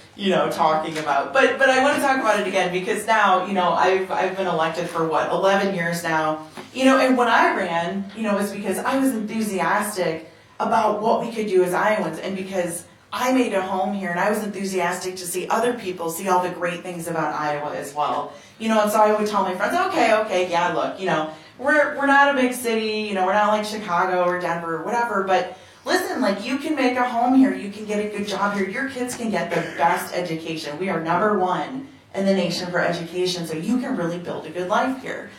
talking about. But I want to talk about it again because now, I've been elected for 11 years now. And when I ran, it was because I was enthusiastic about what we could do as Iowans and because I made a home here and I was enthusiastic to see other people see all the great things about Iowa as well. And so I would tell my friends, okay, yeah, look, we're not a big city, we're not like Chicago or Denver or whatever, but listen, you can make a home here, you can get a good job here, your kids can get the best education. We are #1 in the nation for education, so you can really build a good life here.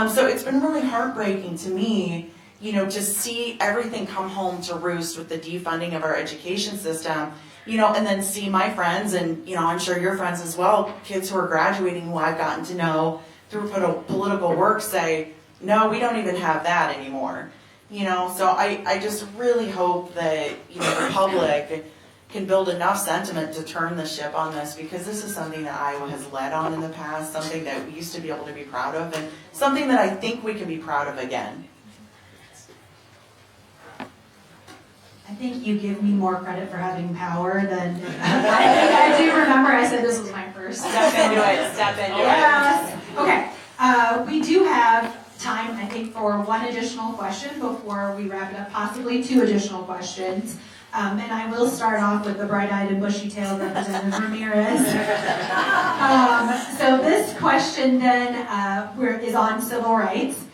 So it's been really heartbreaking to me, to see everything come home to roost with the defunding of our education system, and then see my friends and, I'm sure your friends as well, kids who are graduating who I've gotten to know through political work say, no, we don't even have that anymore. So I just really hope that, the public can build enough sentiment to turn the ship on this because this is something that Iowa has led on in the past, something that we used to be able to be proud of, and something that I think we can be proud of again. I think you give me more credit for having power than I do remember I said this was my first. Step into it. Yes. Okay. We do have time, I think, for one additional question before we wrap it up, possibly 2 additional questions. And I will start off with the bright-eyed and bushy-tailed Representative Ramirez. So this question then is on civil rights.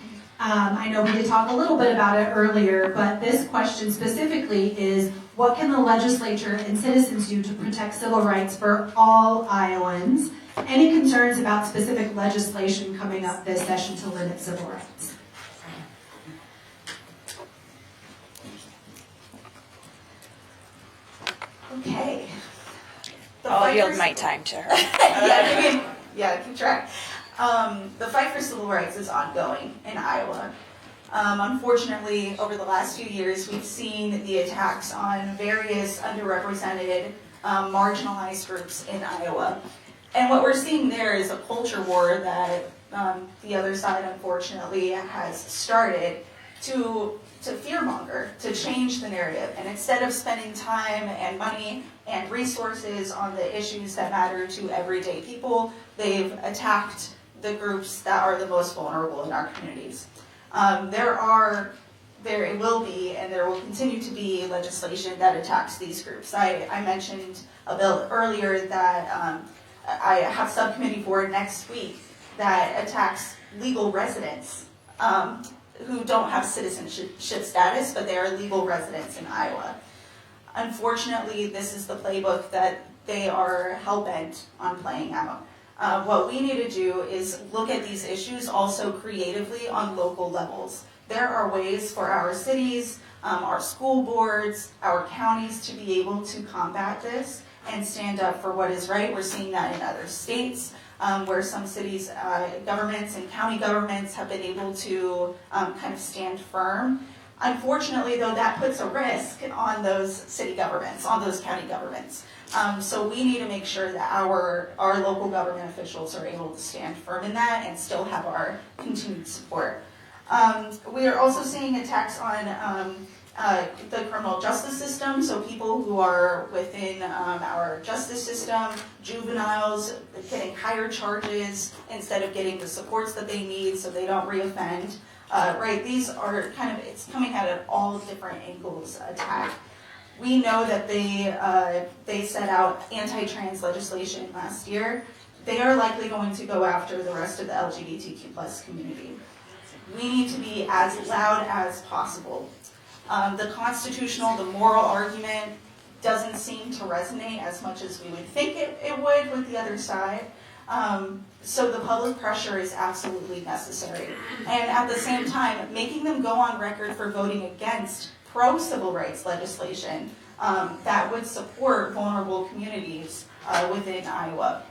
I know we did talk a little bit about it earlier, but this question specifically is, what can the legislature and citizens do to protect civil rights for all Iowans? Any concerns about specific legislation coming up this session to limit civil rights? Okay. I'll yield my time to her. Keep track. The fight for civil rights is ongoing in Iowa. Unfortunately, over the last few years, we've seen the attacks on various underrepresented, marginalized groups in Iowa. And what we're seeing there is a culture war that the other side, unfortunately, has started to fearmonger, to change the narrative. And instead of spending time and money and resources on the issues that matter to everyday people, they've attacked the groups that are the most vulnerable in our communities. There will be and there will continue to be legislation that attacks these groups. I mentioned a bill earlier that I have subcommittee for next week that attacks legal residents who don't have citizenship status, but they are legal residents in Iowa. Unfortunately, this is the playbook that they are hell-bent on playing out. What we need to do is look at these issues also creatively on local levels. There are ways for our cities, our school boards, our counties to be able to combat this and stand up for what is right. We're seeing that in other states where some cities, governments and county governments have been able to kind of stand firm. Unfortunately, though, that puts a risk on those city governments, on those county governments. So we need to make sure that our local government officials are able to stand firm in that and still have our continued support. We are also seeing attacks on the criminal justice system, so people who are within our justice system, juveniles getting higher charges instead of getting the supports that they need so they don't reoffend. Right, these are it's coming at all different angles attack. We know that they set out anti-trans legislation last year. They are likely going to go after the rest of the LGBTQ+ community. We need to be as loud as possible. The constitutional, the moral argument doesn't seem to resonate as much as we would think it would with the other side. So the public pressure is absolutely necessary. And at the same time, making them go on record for voting against pro-civil rights legislation that would support vulnerable communities within Iowa.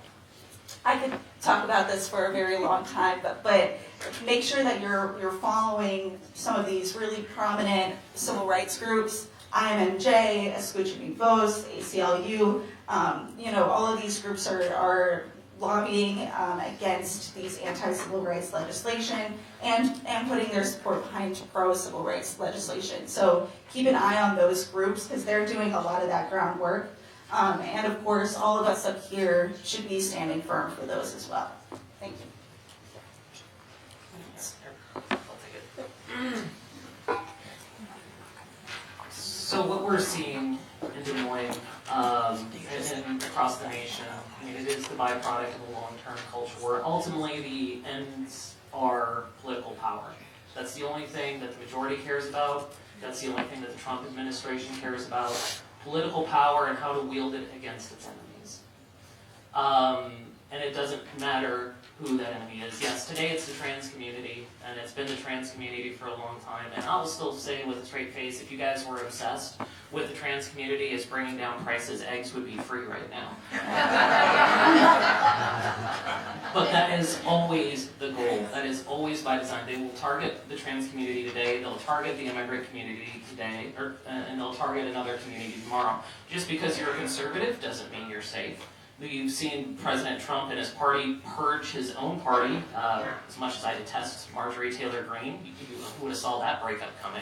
I could talk about this for a very long time, but make sure that you're following some of these really prominent civil rights groups, IMMJ, Escucha Mi Voz, ACLU, all of these groups are lobbying against these anti-civil rights legislation and putting their support behind pro-civil rights legislation. So keep an eye on those groups because they're doing a lot of that groundwork. And of course, all of us up here should be standing firm for those as well. Thank you. So what we're seeing in Des Moines and across the nation, I mean, it is the byproduct of a long-term culture where ultimately the ends are political power. That's the only thing that the majority cares about. That's the only thing that the Trump administration cares about. Political power and how to wield it against its enemies. And it doesn't matter who that enemy is. Yes, today it's the trans community, and it's been the trans community for a long time. And I will still say with a straight face, if you guys were obsessed with the trans community as bringing down prices, eggs would be free right now. But that is always the goal. That is always by design. They will target the trans community today, they'll target the immigrant community today, and they'll target another community tomorrow. Just because you're a conservative doesn't mean you're safe. You've seen President Trump and his party purge his own party. As much as I detest Marjorie Taylor Greene, who would have saw that breakup coming?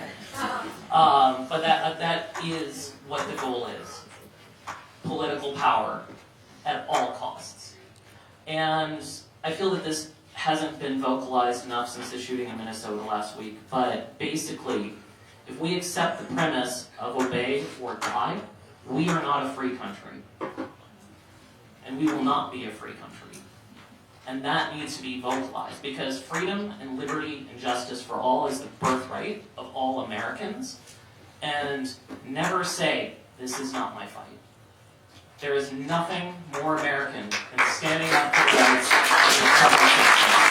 But that is what the goal is. Political power at all costs. And I feel that this hasn't been vocalized enough since the shooting in Minnesota last week. But basically, if we accept the premise of obey or die, we are not a free country. And we will not be a free country. And that needs to be vocalized because freedom and liberty and justice for all is the birthright of all Americans. And never say, this is not my fight. There is nothing more American than standing up for the rights of the public system.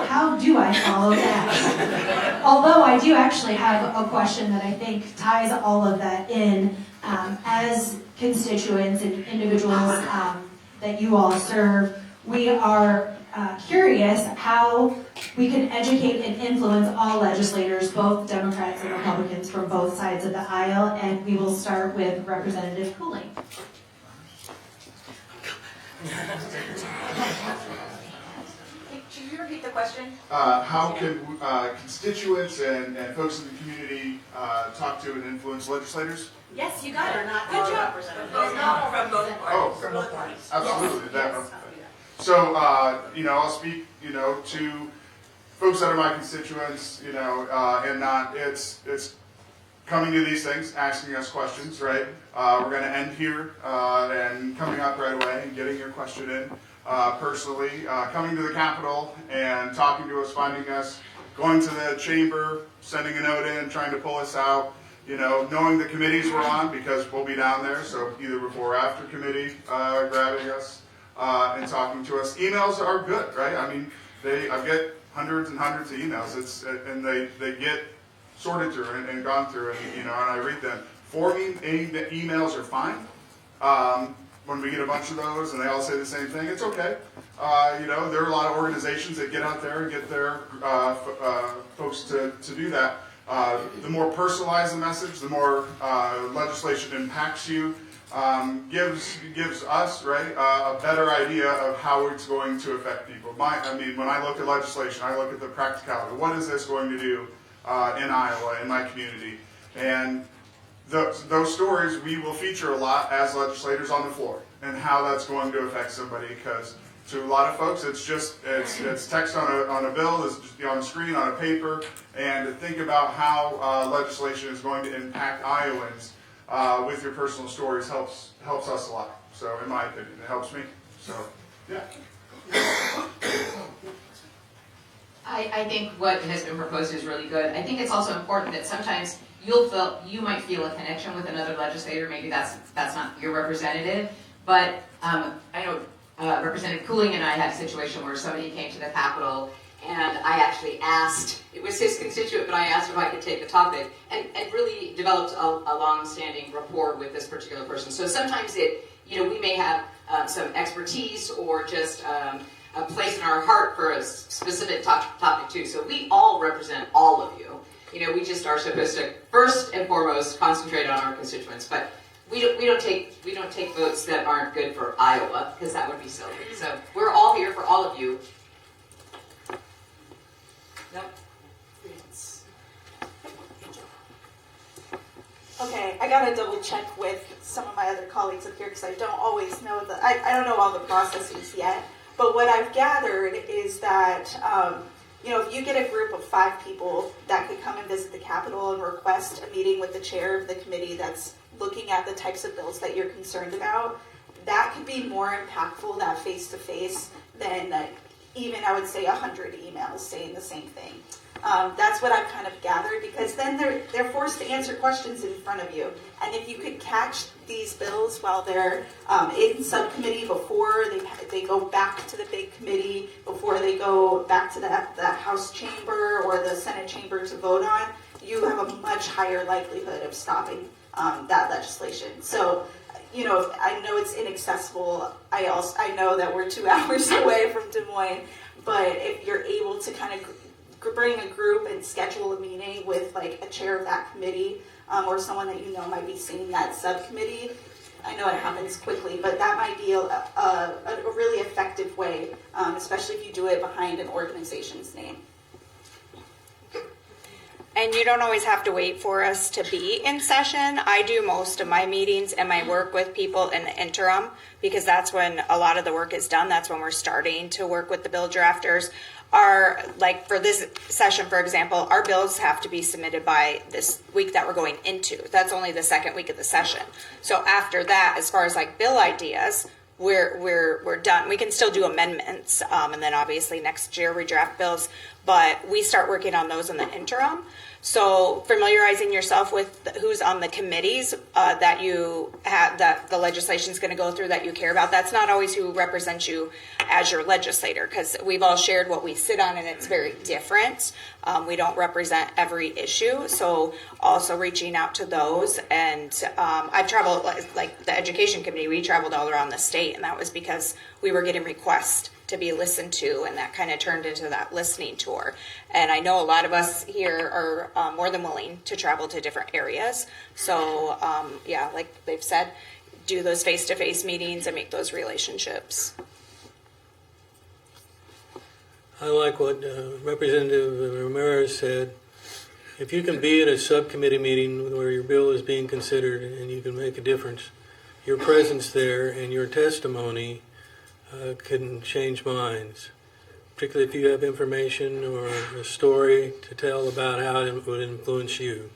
How do I follow that? Although I do actually have a question that I think ties all of that in. As constituents and individuals that you all serve, we are curious how we can educate and influence all legislators, both Democrats and Republicans from both sides of the aisle, and we will start with Representative Cooling. Can you repeat the question? How can constituents and folks in the community talk to and influence legislators? Yes, you got it. Good job. From both parties. From both parties. Absolutely. So, I'll speak, to folks that are my constituents, and not, it's coming to these things, asking us questions, right? We're going to end here and coming up right away and getting your question in personally, coming to the Capitol and talking to us, finding us, going to the chamber, sending a note in, trying to pull us out, knowing the committees we're on because we'll be down there, so either before or after committee, grabbing us and talking to us. Emails are good, right? I mean, I get hundreds and hundreds of emails, and they get sorted through and gone through, and I read them. For me, emails are fine. When we get a bunch of those and they all say the same thing, it's okay. There are a lot of organizations that get out there and get their folks to do that. The more personalized the message, the more legislation impacts you, gives us, right, a better idea of how it's going to affect people. When I look at legislation, I look at the practicality. What is this going to do in Iowa, in my community? And those stories we will feature a lot as legislators on the floor, and how that's going to affect somebody, because to a lot of folks it's text on a bill, it's just on a screen, on a paper, and to think about how legislation is going to impact Iowans with your personal stories helps us a lot. So in my opinion, it helps me. So yeah. I think what has been proposed is really good. I think it's also important that sometimes you might feel a connection with another legislator. Maybe that's not your representative, but I know Representative Cooling and I had a situation where somebody came to the Capitol, and I actually asked, it was his constituent, but I asked if I could take the topic, and really developed a long-standing rapport with this particular person. So sometimes we may have some expertise or just a place in our heart for a specific topic too. So we all represent all of you. We just are supposed to first and foremost concentrate on our constituents, but we don't take votes that aren't good for Iowa, because that would be silly. So we're all here for all of you. Nope. Okay, I gotta double check with some of my other colleagues up here because I don't always know I don't know all the processes yet. But what I've gathered is that if you get a group of 5 people that could come and visit the Capitol and request a meeting with the chair of the committee that's looking at the types of bills that you're concerned about, that could be more impactful, that face-to-face, than even, I would say, 100 emails saying the same thing. That's what I've kind of gathered, because then they're forced to answer questions in front of you. And if you could catch these bills while they're in subcommittee before they go back to the big committee, before they go back to the House chamber or the Senate chamber to vote on, you have a much higher likelihood of stopping that legislation. So, I know it's inaccessible. I know that we're 2 hours away from Des Moines, but if you're able to kind of bring a group and schedule a meeting with like a chair of that committee or someone that might be seeing that subcommittee, I know it happens quickly, but that might be a really effective way, especially if you do it behind an organization's name. And you don't always have to wait for us to be in session. I do most of my meetings and my work with people in the interim, because that's when a lot of the work is done. That's when we're starting to work with the bill drafters. Like for this session, for example, our bills have to be submitted by this week that we're going into. That's only the second week of the session. So after that, as far as like bill ideas, we're done. We can still do amendments, and then obviously next year we draft bills, but we start working on those in the interim. So familiarizing yourself with who's on the committees that you have, that the legislation is going to go through, that you care about. That's not always who represents you as your legislator, because we've all shared what we sit on and it's very different. We don't represent every issue. So also reaching out to those. And I've traveled, like the education committee, we traveled all around the state, and that was because we were getting requests to be listened to, and that kind of turned into that listening tour. And I know a lot of us here are more than willing to travel to different areas. So like they've said, do those face-to-face meetings and make those relationships. I like what Representative Ramirez said. If you can be at a subcommittee meeting where your bill is being considered and you can make a difference, your presence there and your testimony can change minds, particularly if you have information or a story to tell about how it would influence you.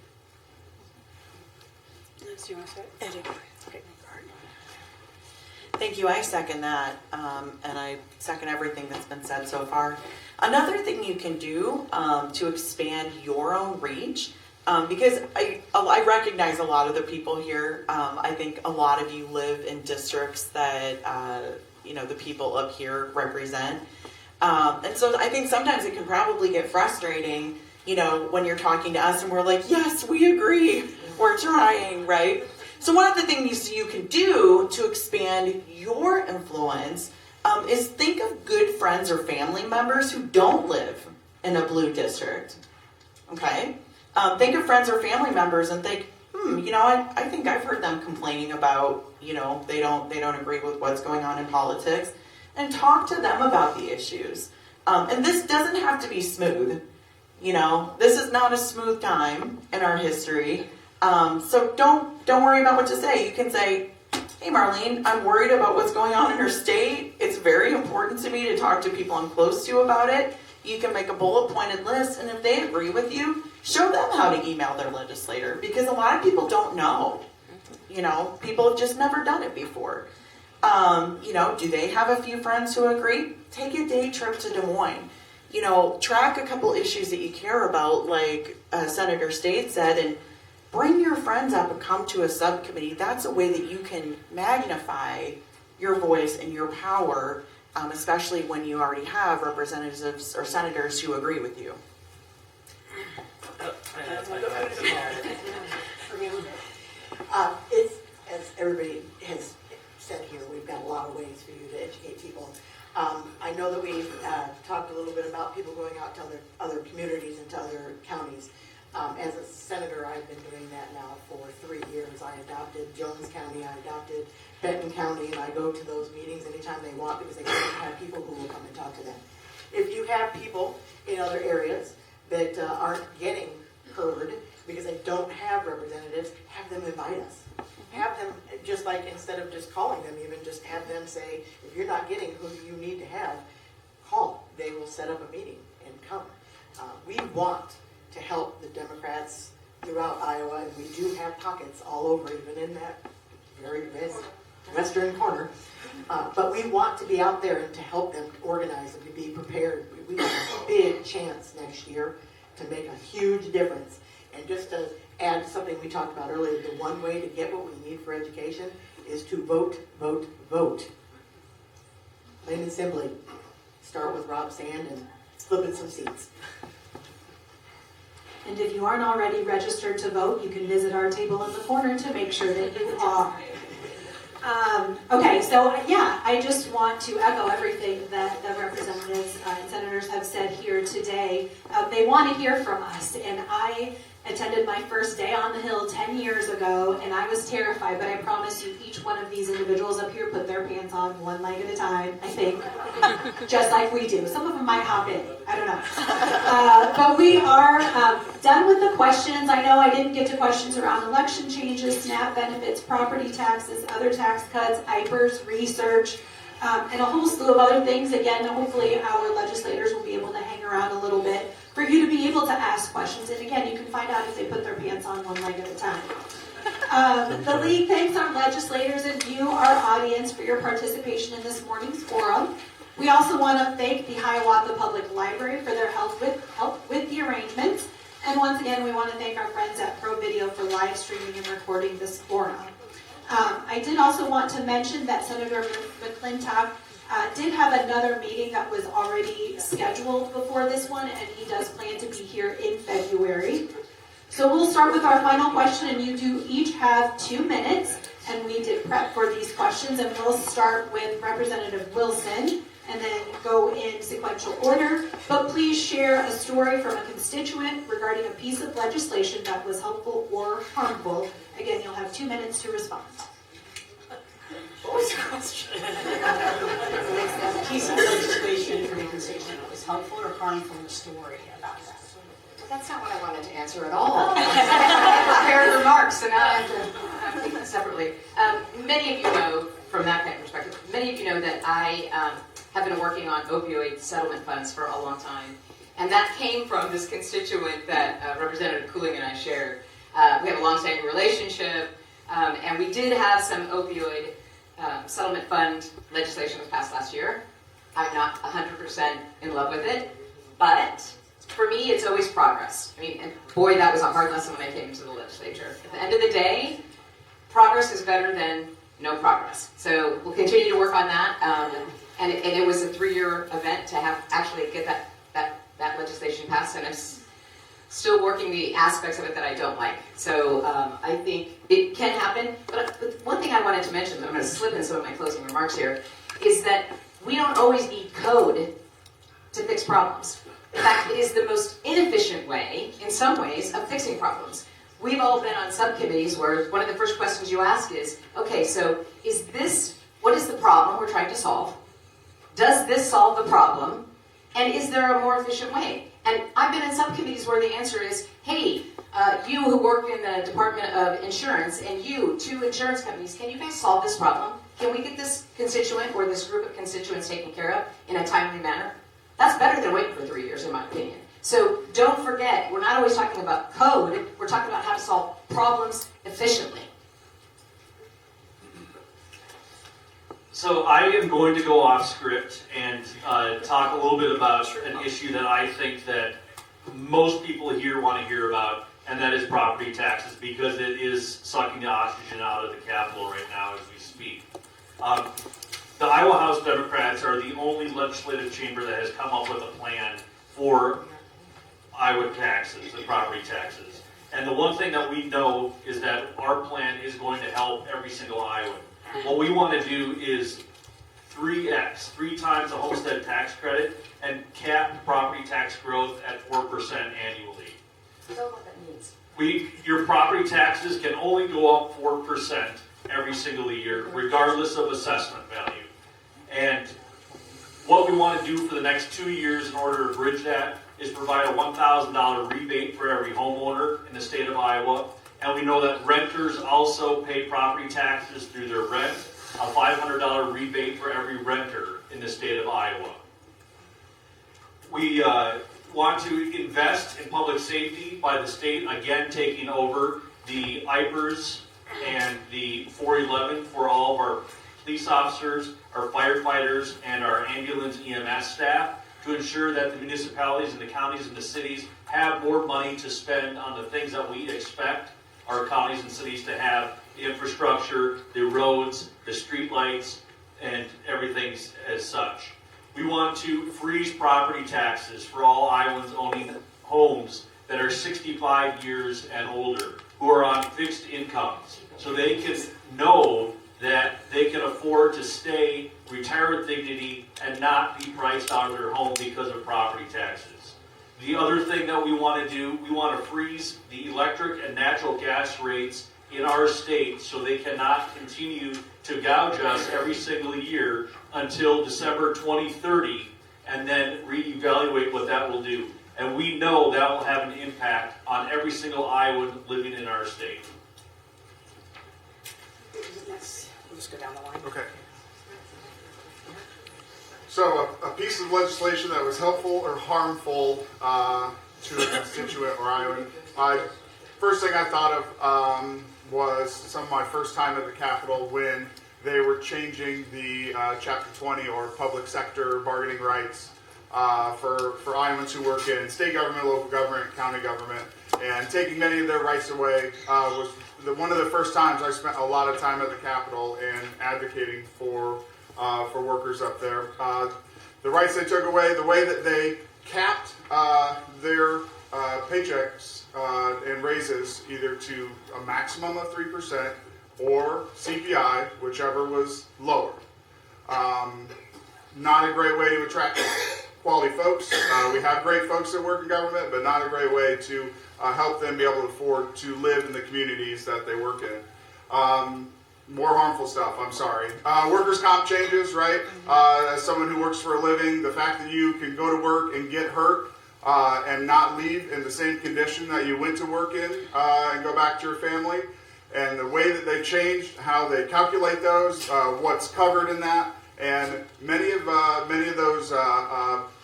Thank you. I second that, and I second everything that's been said so far. Another thing you can do to expand your own reach, because I recognize a lot of the people here. I think a lot of you live in districts that the people up here represent. And so I think sometimes it can probably get frustrating, when you're talking to us and we're like, yes, we agree, we're trying, right? So one of the things you can do to expand your influence is think of good friends or family members who don't live in a blue district, okay? Think of friends or family members and think, I think I've heard them complaining about, they don't agree with what's going on in politics, and talk to them about the issues. And this doesn't have to be smooth. This is not a smooth time in our history. So don't worry about what to say. You can say, hey Marlene, I'm worried about what's going on in her state. It's very important to me to talk to people I'm close to about it. You can make a bullet pointed list, and if they agree with you, show them how to email their legislator, because a lot of people don't know. People have just never done it before. Do they have a few friends who agree? Take a day trip to Des Moines. track a couple issues that you care about, like Senator State said, and bring your friends up and come to a subcommittee. That's a way that you can magnify your voice and your power, especially when you already have representatives or senators who agree with you. It's, as everybody has said here, we've got a lot of ways for you to educate people. I know that we've talked a little bit about people going out to other communities and to other counties. As a senator, I've been doing that now for 3 years. I adopted Jones County, I adopted Benton County, and I go to those meetings anytime they want because they can't have people who will come and talk to them. If you have people in other areas that aren't getting heard because they don't have representatives, have them invite us. Have them, just like instead of just calling them, even just have them say, if you're not getting who you need to have, call. They will set up a meeting and come. We want to help the Democrats throughout Iowa, and we do have pockets all over, even in that very western corner. But we want to be out there and to help them organize and to be prepared. We have a big chance next year to make a huge difference. And just to add something we talked about earlier, the one way to get what we need for education is to vote, vote, vote. Plain and simply, start with Rob Sand and flip in some seats. And if you aren't already registered to vote, you can visit our table in the corner to make sure that you are. Okay, so yeah, I just want to echo everything that the representatives and senators have said here today. They want to hear from us, and I attended my first day on the Hill 10 years ago, and I was terrified, but I promise you each one of these individuals up here put their pants on one leg at a time, I think, just like we do. Some of them might hop in, I don't know. But we are done with the questions. I know I didn't get to questions around election changes, SNAP benefits, property taxes, other tax cuts, IPERS, research, and a whole slew of other things. Again, hopefully our legislators will be able to hang around a little bit for you to be able to ask questions. And again, you can find out if they put their pants on one leg at a time. The League thanks our legislators and you, our audience, for your participation in this morning's forum. We also want to thank the Hiawatha Public Library for their help with the arrangements. And once again, we want to thank our friends at Pro Video for live streaming and recording this forum. I did also want to mention that Senator McClintock did have another meeting that was already scheduled before this one, and he does plan to be here in February. So we'll start with our final question, and you do each have 2 minutes, and we did prep for these questions, and we'll start with Representative Wilson, and then go in sequential order. But please share a story from a constituent regarding a piece of legislation that was helpful or harmful. Again, you'll have 2 minutes to respond. What was the question? A piece of legislation from a constituent that was helpful or harmful, a story about that. That's not what I wanted to answer at all. Prepared remarks, and now I have to think that separately. Many of you know, from that kind of perspective, many of you know that I have been working on opioid settlement funds for a long time. And that came from this constituent that Representative Cooling and I shared. We have a long-standing relationship, and we did have some opioid settlement fund legislation was passed last year. I'm not 100% in love with it, but for me, it's always progress. I mean, and boy, that was a hard lesson when I came into the legislature. At the end of the day, progress is better than no progress. So we'll continue to work on that. And it was a 3-year event to have actually get that legislation passed, and I'm still working the aspects of it that I don't like. So I think it can happen. But one thing I wanted to mention, that I'm going to slip in some of my closing remarks here, is that we don't always need code to fix problems. In fact, it is the most inefficient way, in some ways, of fixing problems. We've all been on subcommittees where one of the first questions you ask is, okay, so what is the problem we're trying to solve? Does this solve the problem? And is there a more efficient way? And I've been in subcommittees where the answer is, hey, you who work in the Department of Insurance and you, 2 insurance companies, can you guys solve this problem? Can we get this constituent or this group of constituents taken care of in a timely manner? That's better than waiting for 3 years, in my opinion. So don't forget, we're not always talking about code, we're talking about how to solve problems efficiently. So I am going to go off script and talk a little bit about an issue that I think that most people here want to hear about, and that is property taxes, because it is sucking the oxygen out of the Capitol right now as we speak. The Iowa House Democrats are the only legislative chamber that has come up with a plan for Iowa taxes and property taxes. And the one thing that we know is that our plan is going to help every single Iowan. What we want to do is 3x, 3 times the homestead tax credit, and cap property tax growth at 4% annually. So what that means? Your property taxes can only go up 4% every single year, regardless of assessment value. And what we want to do for the next 2 years in order to bridge that is provide a $1,000 rebate for every homeowner in the state of Iowa. And we know that renters also pay property taxes through their rent, a $500 rebate for every renter in the state of Iowa. We want to invest in public safety by the state, again, taking over the IPERS and the 411 for all of our police officers, our firefighters, and our ambulance EMS staff to ensure that the municipalities and the counties and the cities have more money to spend on the things that we expect our counties and cities to have: the infrastructure, the roads, the street lights, and everything as such. We want to freeze property taxes for all Iowans owning homes that are 65 years and older, who are on fixed incomes, so they can know that they can afford to stay, retire with dignity, and not be priced out of their home because of property taxes. The other thing that we want to do, we want to freeze the electric and natural gas rates in our state so they cannot continue to gouge us every single year until December 2030, and then reevaluate what that will do. And we know that will have an impact on every single Iowan living in our state. We'll just go down the line. Okay. So a piece of legislation that was helpful or harmful to a constituent or Iowan. First thing I thought of was some of my first time at the Capitol when they were changing the Chapter 20 or public sector bargaining rights for Iowans who work in state government, local government, county government, and taking many of their rights away was one of the first times I spent a lot of time at the Capitol and advocating for workers up there. The rights they took away, the way that they capped their paychecks and raises either to a maximum of 3% or CPI, whichever was lower. Not a great way to attract quality folks. We have great folks that work in government, but not a great way to help them be able to afford to live in the communities that they work in. More harmful stuff, I'm sorry. Workers' comp changes, right? As someone who works for a living, the fact that you can go to work and get hurt and not leave in the same condition that you went to work in and go back to your family, and the way that they changed how they calculate those, what's covered in that, and many of those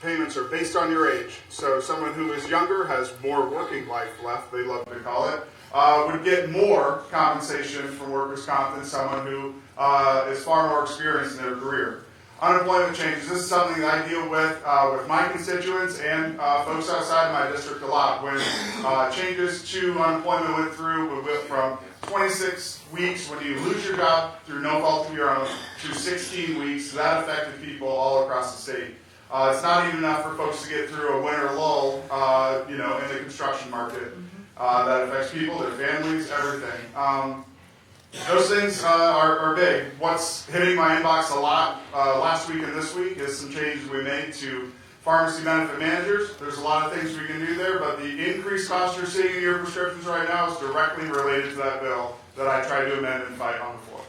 payments are based on your age. So someone who is younger has more working life left, they love to call it, would get more compensation from workers' comp than someone who is far more experienced in their career. Unemployment changes. This is something that I deal with my constituents and folks outside my district a lot. When changes to unemployment went through, we went from 26 weeks when you lose your job through no fault of your own to 16 weeks. That affected people all across the state. It's not even enough for folks to get through a winter lull, in the construction market. That affects people, their families, everything. Those things are big. What's hitting my inbox a lot last week and this week is some changes we made to pharmacy benefit managers. There's a lot of things we can do there, but the increased cost you're seeing in your prescriptions right now is directly related to that bill that I tried to amend and fight on the floor.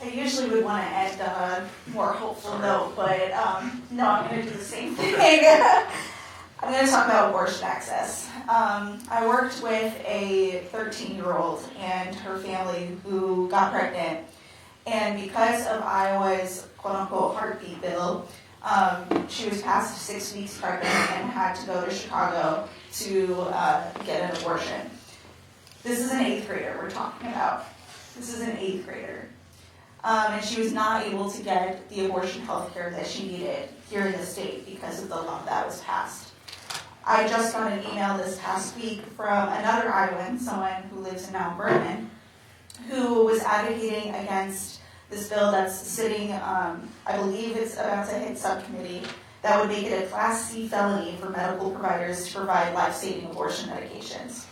I usually would want to end on a more hopeful note, but no, I'm going to do the same thing. I'm going to talk about abortion access. I worked with a 13-year-old and her family who got pregnant, and because of Iowa's quote-unquote heartbeat bill, she was past 6 weeks pregnant and had to go to Chicago to get an abortion. This is an 8th grader we're talking about. This is an 8th grader. and she was not able to get the abortion health care that she needed here in the state because of the law that was passed. I just got an email this past week from another Iowan, someone who lives in Mount Vernon, who was advocating against this bill that's sitting, I believe it's about to hit subcommittee, that would make it a Class C felony for medical providers to provide life-saving abortion medications.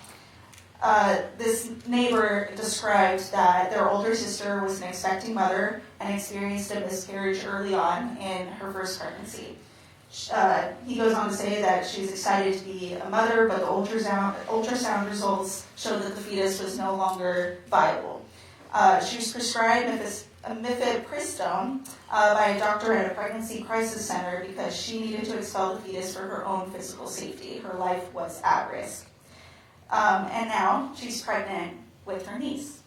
This neighbor described that their older sister was an expecting mother and experienced a miscarriage early on in her first pregnancy. He goes on to say that she was excited to be a mother, but the ultrasound results showed that the fetus was no longer viable. She was prescribed mifepristone by a doctor at a pregnancy crisis center because she needed to expel the fetus for her own physical safety. Her life was at risk. And now she's pregnant with her niece.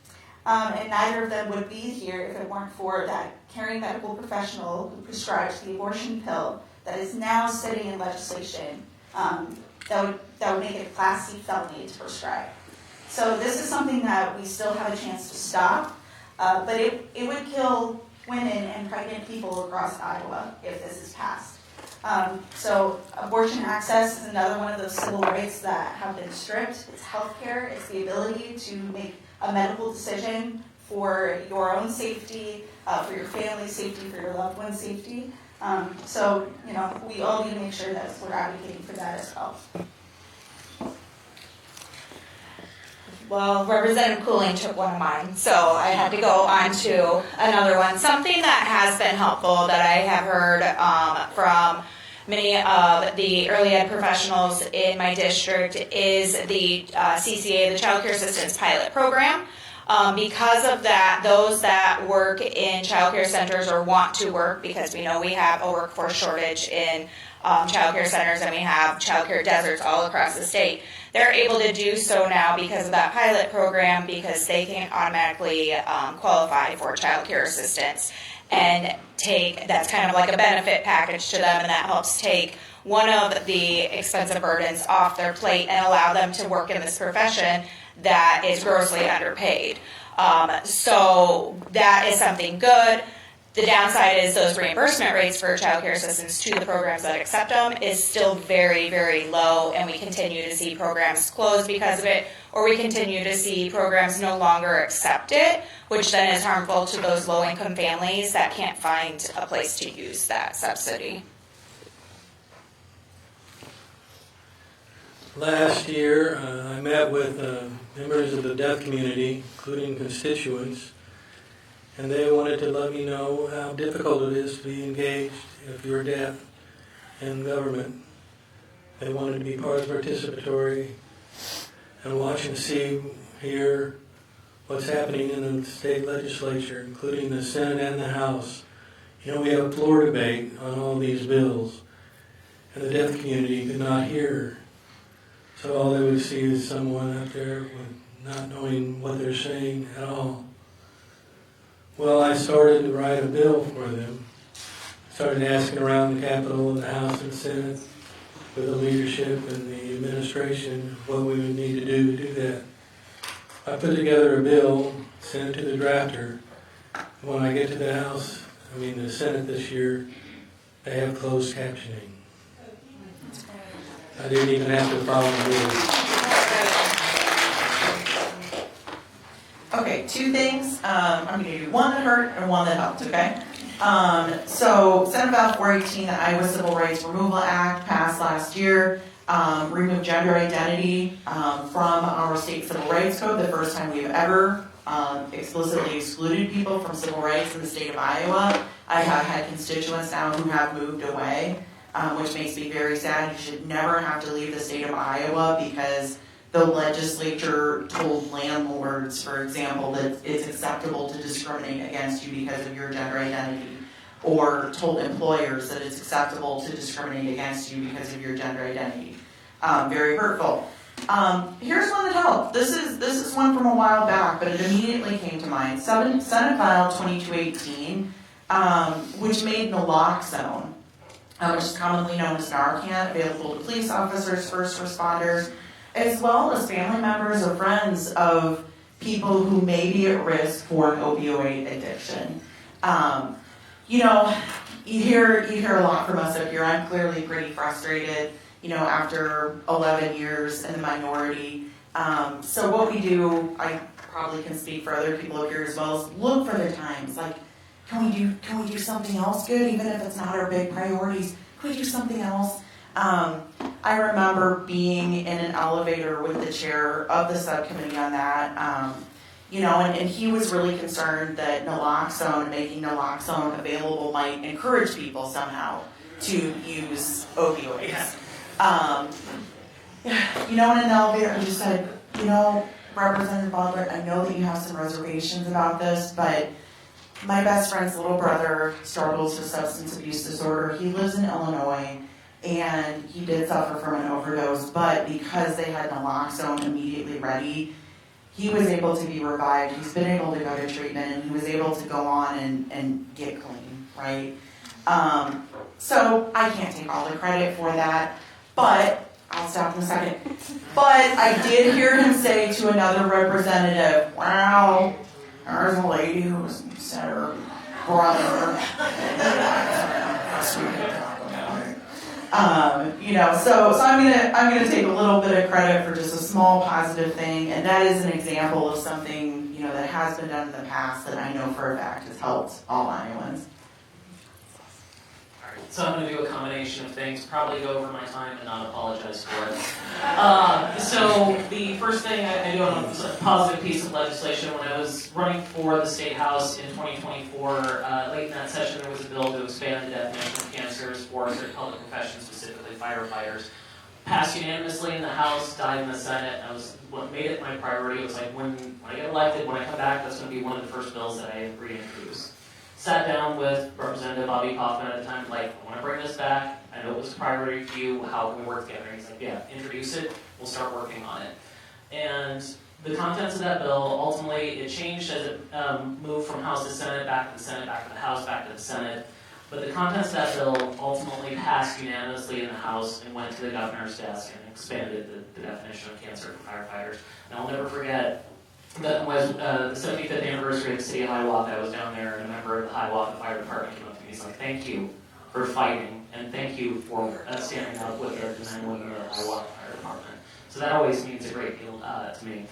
And neither of them would be here if it weren't for that caring medical professional who prescribed the abortion pill that is now sitting in legislation that would make it a Class C felony to prescribe. So this is something that we still have a chance to stop, but it would kill women and pregnant people across Iowa if this is passed. So abortion access is another one of those civil rights that have been stripped. It's healthcare, it's the ability to make a medical decision for your own safety, for your family's safety, for your loved one's safety. So, we all need to make sure that we're advocating for that as well. Well, Representative Cooling took one of mine, so I had to go on to another one. Something that has been helpful that I have heard from many of the early ed professionals in my district is the CCA, the Child Care Assistance Pilot Program. Because of that, those that work in child care centers or want to work, because we know we have a workforce shortage in child care centers and we have child care deserts all across the state, they're able to do so now because of that pilot program, because they can automatically qualify for child care assistance and that's kind of like a benefit package to them, and that helps take one of the expensive burdens off their plate and allow them to work in this profession that is grossly underpaid. So that is something good. The downside is those reimbursement rates for child care assistance to the programs that accept them is still very, very low, and we continue to see programs close because of it, or we continue to see programs no longer accept it, which then is harmful to those low-income families that can't find a place to use that subsidy. Last year, I met with members of the deaf community, including constituents, and they wanted to let me know how difficult it is to be engaged if you're deaf in government. They wanted to be participatory and watch and see, hear what's happening in the state legislature, including the Senate and the House. We have a floor debate on all these bills, and the deaf community could not hear. So all they would see is someone out there with not knowing what they're saying at all. Well, I started to write a bill for them. Started asking around the Capitol and the House and Senate with the leadership and the administration what we would need to do that. I put together a bill, sent it to the drafter. When I get to the Senate this year, they have closed captioning. I didn't even have to follow the rules. Okay, two things. I'm going to do one that hurt and one that helped, okay? So Senate Bill 418, the Iowa Civil Rights Removal Act, passed last year, removed gender identity from our state civil rights code, the first time we've ever explicitly excluded people from civil rights in the state of Iowa. I have had constituents now who have moved away, which makes me very sad. You should never have to leave the state of Iowa because the legislature told landlords, for example, that it's acceptable to discriminate against you because of your gender identity, or told employers that it's acceptable to discriminate against you because of your gender identity. Very hurtful. Here's one that helped. This is one from a while back, but it immediately came to mind. Senate File 2218, which made naloxone, which is commonly known as Narcan, available to police officers, first responders, as well as family members or friends of people who may be at risk for an opioid addiction. You know, you hear a lot from us up here. I'm clearly pretty frustrated, you know, after 11 years in the minority. So what we do, I probably can speak for other people up here as well, is look for the times. Like, can we do something else good, even if it's not our big priorities? Can we do something else? I remember being in an elevator with the chair of the subcommittee on that, you know, and he was really concerned that naloxone, making naloxone available might encourage people somehow to use opioids. You know, in an elevator, I just said, you know, Representative Baldwin, I know that you have some reservations about this, but my best friend's little brother struggles with substance abuse disorder. He lives in Illinois, and he did suffer from an overdose, but because they had naloxone immediately ready, he was able to be revived. He's been able to go to treatment, and he was able to go on and get clean, right? So I can't take all the credit for that, but I'll stop in a second. But I did hear him say to another representative, wow, there's a lady who said her brother. You know, so I'm gonna take a little bit of credit for just a small positive thing, and that is an example of something, you know, that has been done in the past that I know for a fact has helped all Iowans. So I'm going to do a combination of things, probably go over my time and not apologize for it. So the first thing I do on a positive piece of legislation, when I was running for the State House in 2024, late in that session there was a bill to expand the definition of cancers for certain public professions, specifically firefighters. Passed unanimously in the House, died in the Senate. What made it my priority was like when I get elected, when I come back, that's going to be one of the first bills that I reintroduce. Sat down with Representative Bobby Kaufman at the time, like, I want to bring this back. I know it was a priority for you. How can we work together? And he's like, yeah, introduce it. We'll start working on it. And the contents of that bill, ultimately, it changed as it moved from House to Senate, back to the Senate, back to the House, back to the Senate. But the contents of that bill ultimately passed unanimously in the House and went to the governor's desk and expanded the definition of cancer for firefighters. And I'll never forget, that was the 75th anniversary of the city of Hiawatha. I was down there, and a member of the Hiawatha Fire Department came up to me. He's like, thank you for fighting, and thank you for standing up with the men and women of the Hiawatha Fire Department. So that always means a great deal to me.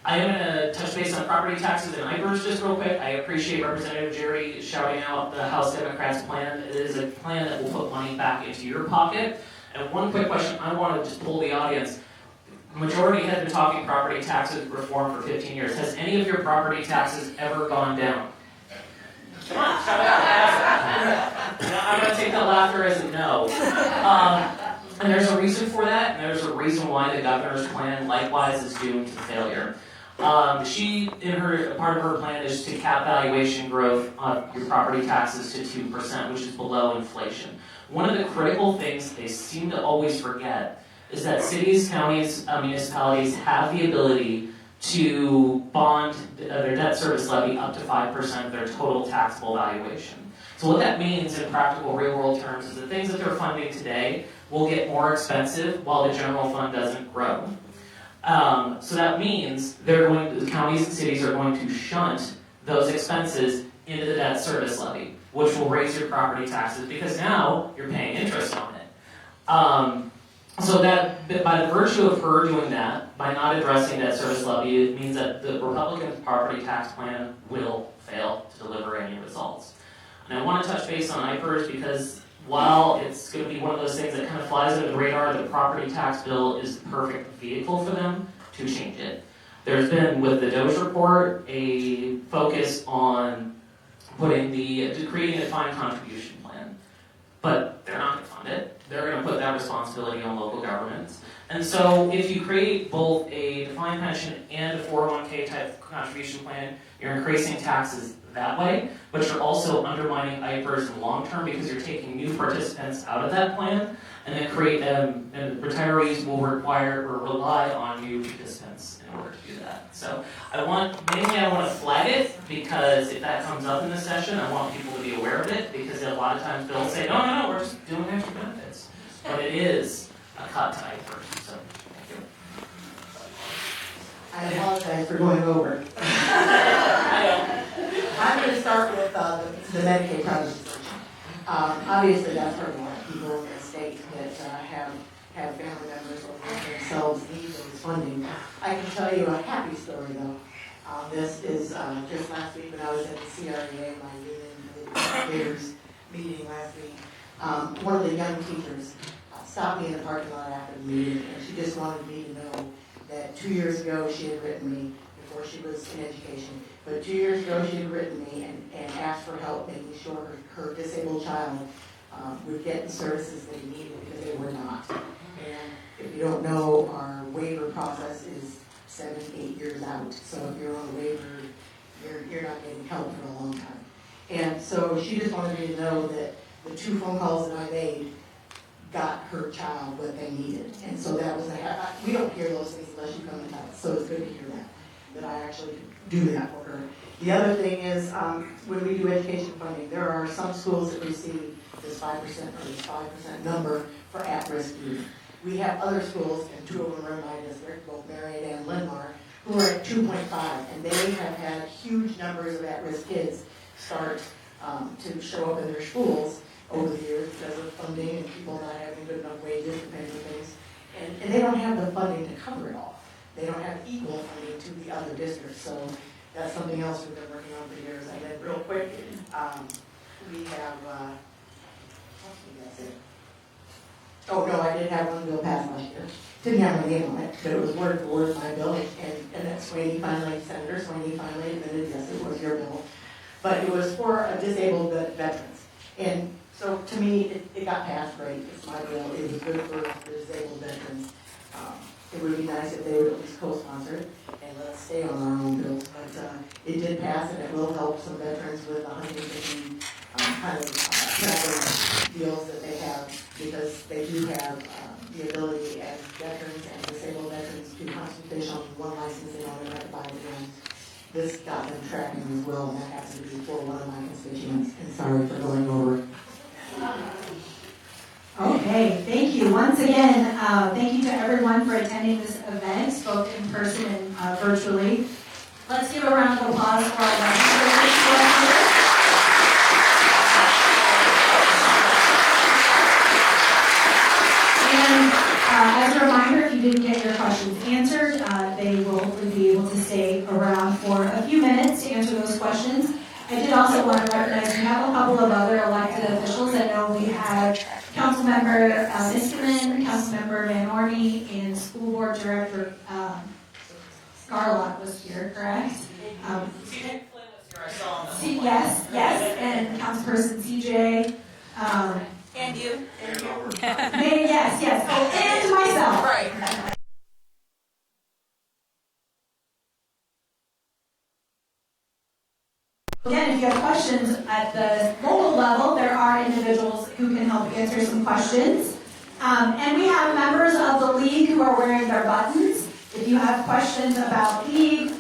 I am going to touch base on property taxes and IPERS just real quick. I appreciate Representative Jerry shouting out the House Democrats' plan. It is a plan that will put money back into your pocket. And one quick question, I want to just pull the audience. Majority has been talking property taxes reform for 15 years. Has any of your property taxes ever gone down? Come on, shout it out. I'm going to take that laughter as a no. And there's a reason for that, and there's a reason why the governor's plan likewise is doomed to failure. She, in her part of her plan, is to cap valuation growth on your property taxes to 2%, which is below inflation. One of the critical things they seem to always forget is that cities, counties, municipalities have the ability to bond their debt service levy up to 5% of their total taxable valuation. So what that means in practical real-world terms is the things that they're funding today will get more expensive while the general fund doesn't grow. So that means the counties and cities are going to shunt those expenses into the debt service levy, which will raise your property taxes because now you're paying interest on it. So that, by the virtue of her doing that, by not addressing debt service levy, it means that the Republican property tax plan will fail to deliver any results. And I want to touch base on IPERS because while it's going to be one of those things that kind of flies under the radar, the property tax bill is the perfect vehicle for them to change it. There's been, with the Doge report, a focus on creating a defined contribution plan. But they're not going to fund it. They're going to put that responsibility on local governments. And so if you create both a defined pension and a 401k type contribution plan, you're increasing taxes that way, but you're also undermining IPERS in the long term because you're taking new participants out of that plan, and then and retirees will require or rely on new participants in order to do that. So I want to flag it because if that comes up in the session, I want people to be aware of it because a lot of times they'll say, no, we're just doing extra benefits. But it is a cut to IPERS. So thank you. I apologize for going over. I'm going to start with the the Medicaid progress. Obviously, that's for a lot of people in the state that have family members or themselves need those funding. I can tell you a happy story though. This is just last week when I was at the CREA, my union leaders meeting last week. One of the young teachers stopped me in the parking lot after the meeting, and she just wanted me to know that 2 years ago she had written me, before she was in education, but 2 years ago she had written me and asked for help making sure her disabled child would get the services they needed because they were not. And if you don't know, our waiver process is 7-8 years out. So if you're on a waiver, you're not getting help for a long time. And so she just wanted me to know that the 2 phone calls that I made got her child what they needed. And so that was, we don't hear those things unless you come and tell us. So it's good to hear that I actually do that for her. The other thing is, when we do education funding, there are some schools that receive this 5% or this 5% number for at-risk youth. We have other schools, and 2 of them are in my district, both Marion and Linn, who are at 2.5, and they have had huge numbers of at-risk kids start to show up in their schools over the years because of funding and people not having good enough wages to pay for things. And they don't have the funding to cover it all. They don't have equal funding to the other districts, so that's something else we've been working on for years. And then real quick, we have, oh no, I did have one bill passed last year. Didn't have my name on it, but it was word for word my bill, and that Senator Sweeney finally admitted, yes, it was your bill. But it was for disabled veterans. And so to me, it got passed great. It's my bill. It was good for the disabled veterans. It would be nice if they would at least co-sponsor it and let us stay on our own bills. But it did pass, and it will help some veterans with 150 kind of travel deals that they have, because they do have the ability as veterans and disabled veterans to constantly fish on one license. They don't have to buy it again. This got them tracking as well, and that happens to be for one of my constituents. And sorry for going over. Okay, thank you. Once again, thank you to everyone for attending this event, both in person and virtually. Let's give a round of applause for our legislators. And as a reminder, if you didn't get your questions answered, they will be able to stay around for a few minutes to answer those questions. I did also want to recognize we have a couple of other elected officials. I know we have Councilmember Niskanen, Councilmember Van Orney, and School Board Director Scarlett was here, correct? Yes, and Councilperson CJ. And you. Yes. Oh, and myself. Right. Again, if you have questions at the local level, there are individuals who can help answer some questions. And we have members of the league who are wearing their buttons. If you have questions about league,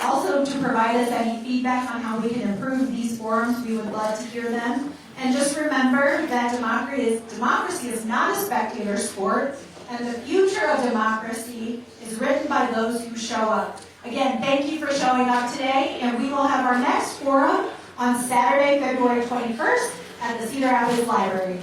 also to provide us any feedback on how we can improve these forums, we would love to hear them. And just remember that democracy is not a spectator sport, and the future of democracy is written by those who show up. Again, thank you for showing up today, and we will have our next forum on Saturday, February 21st at the Cedar Rapids Library.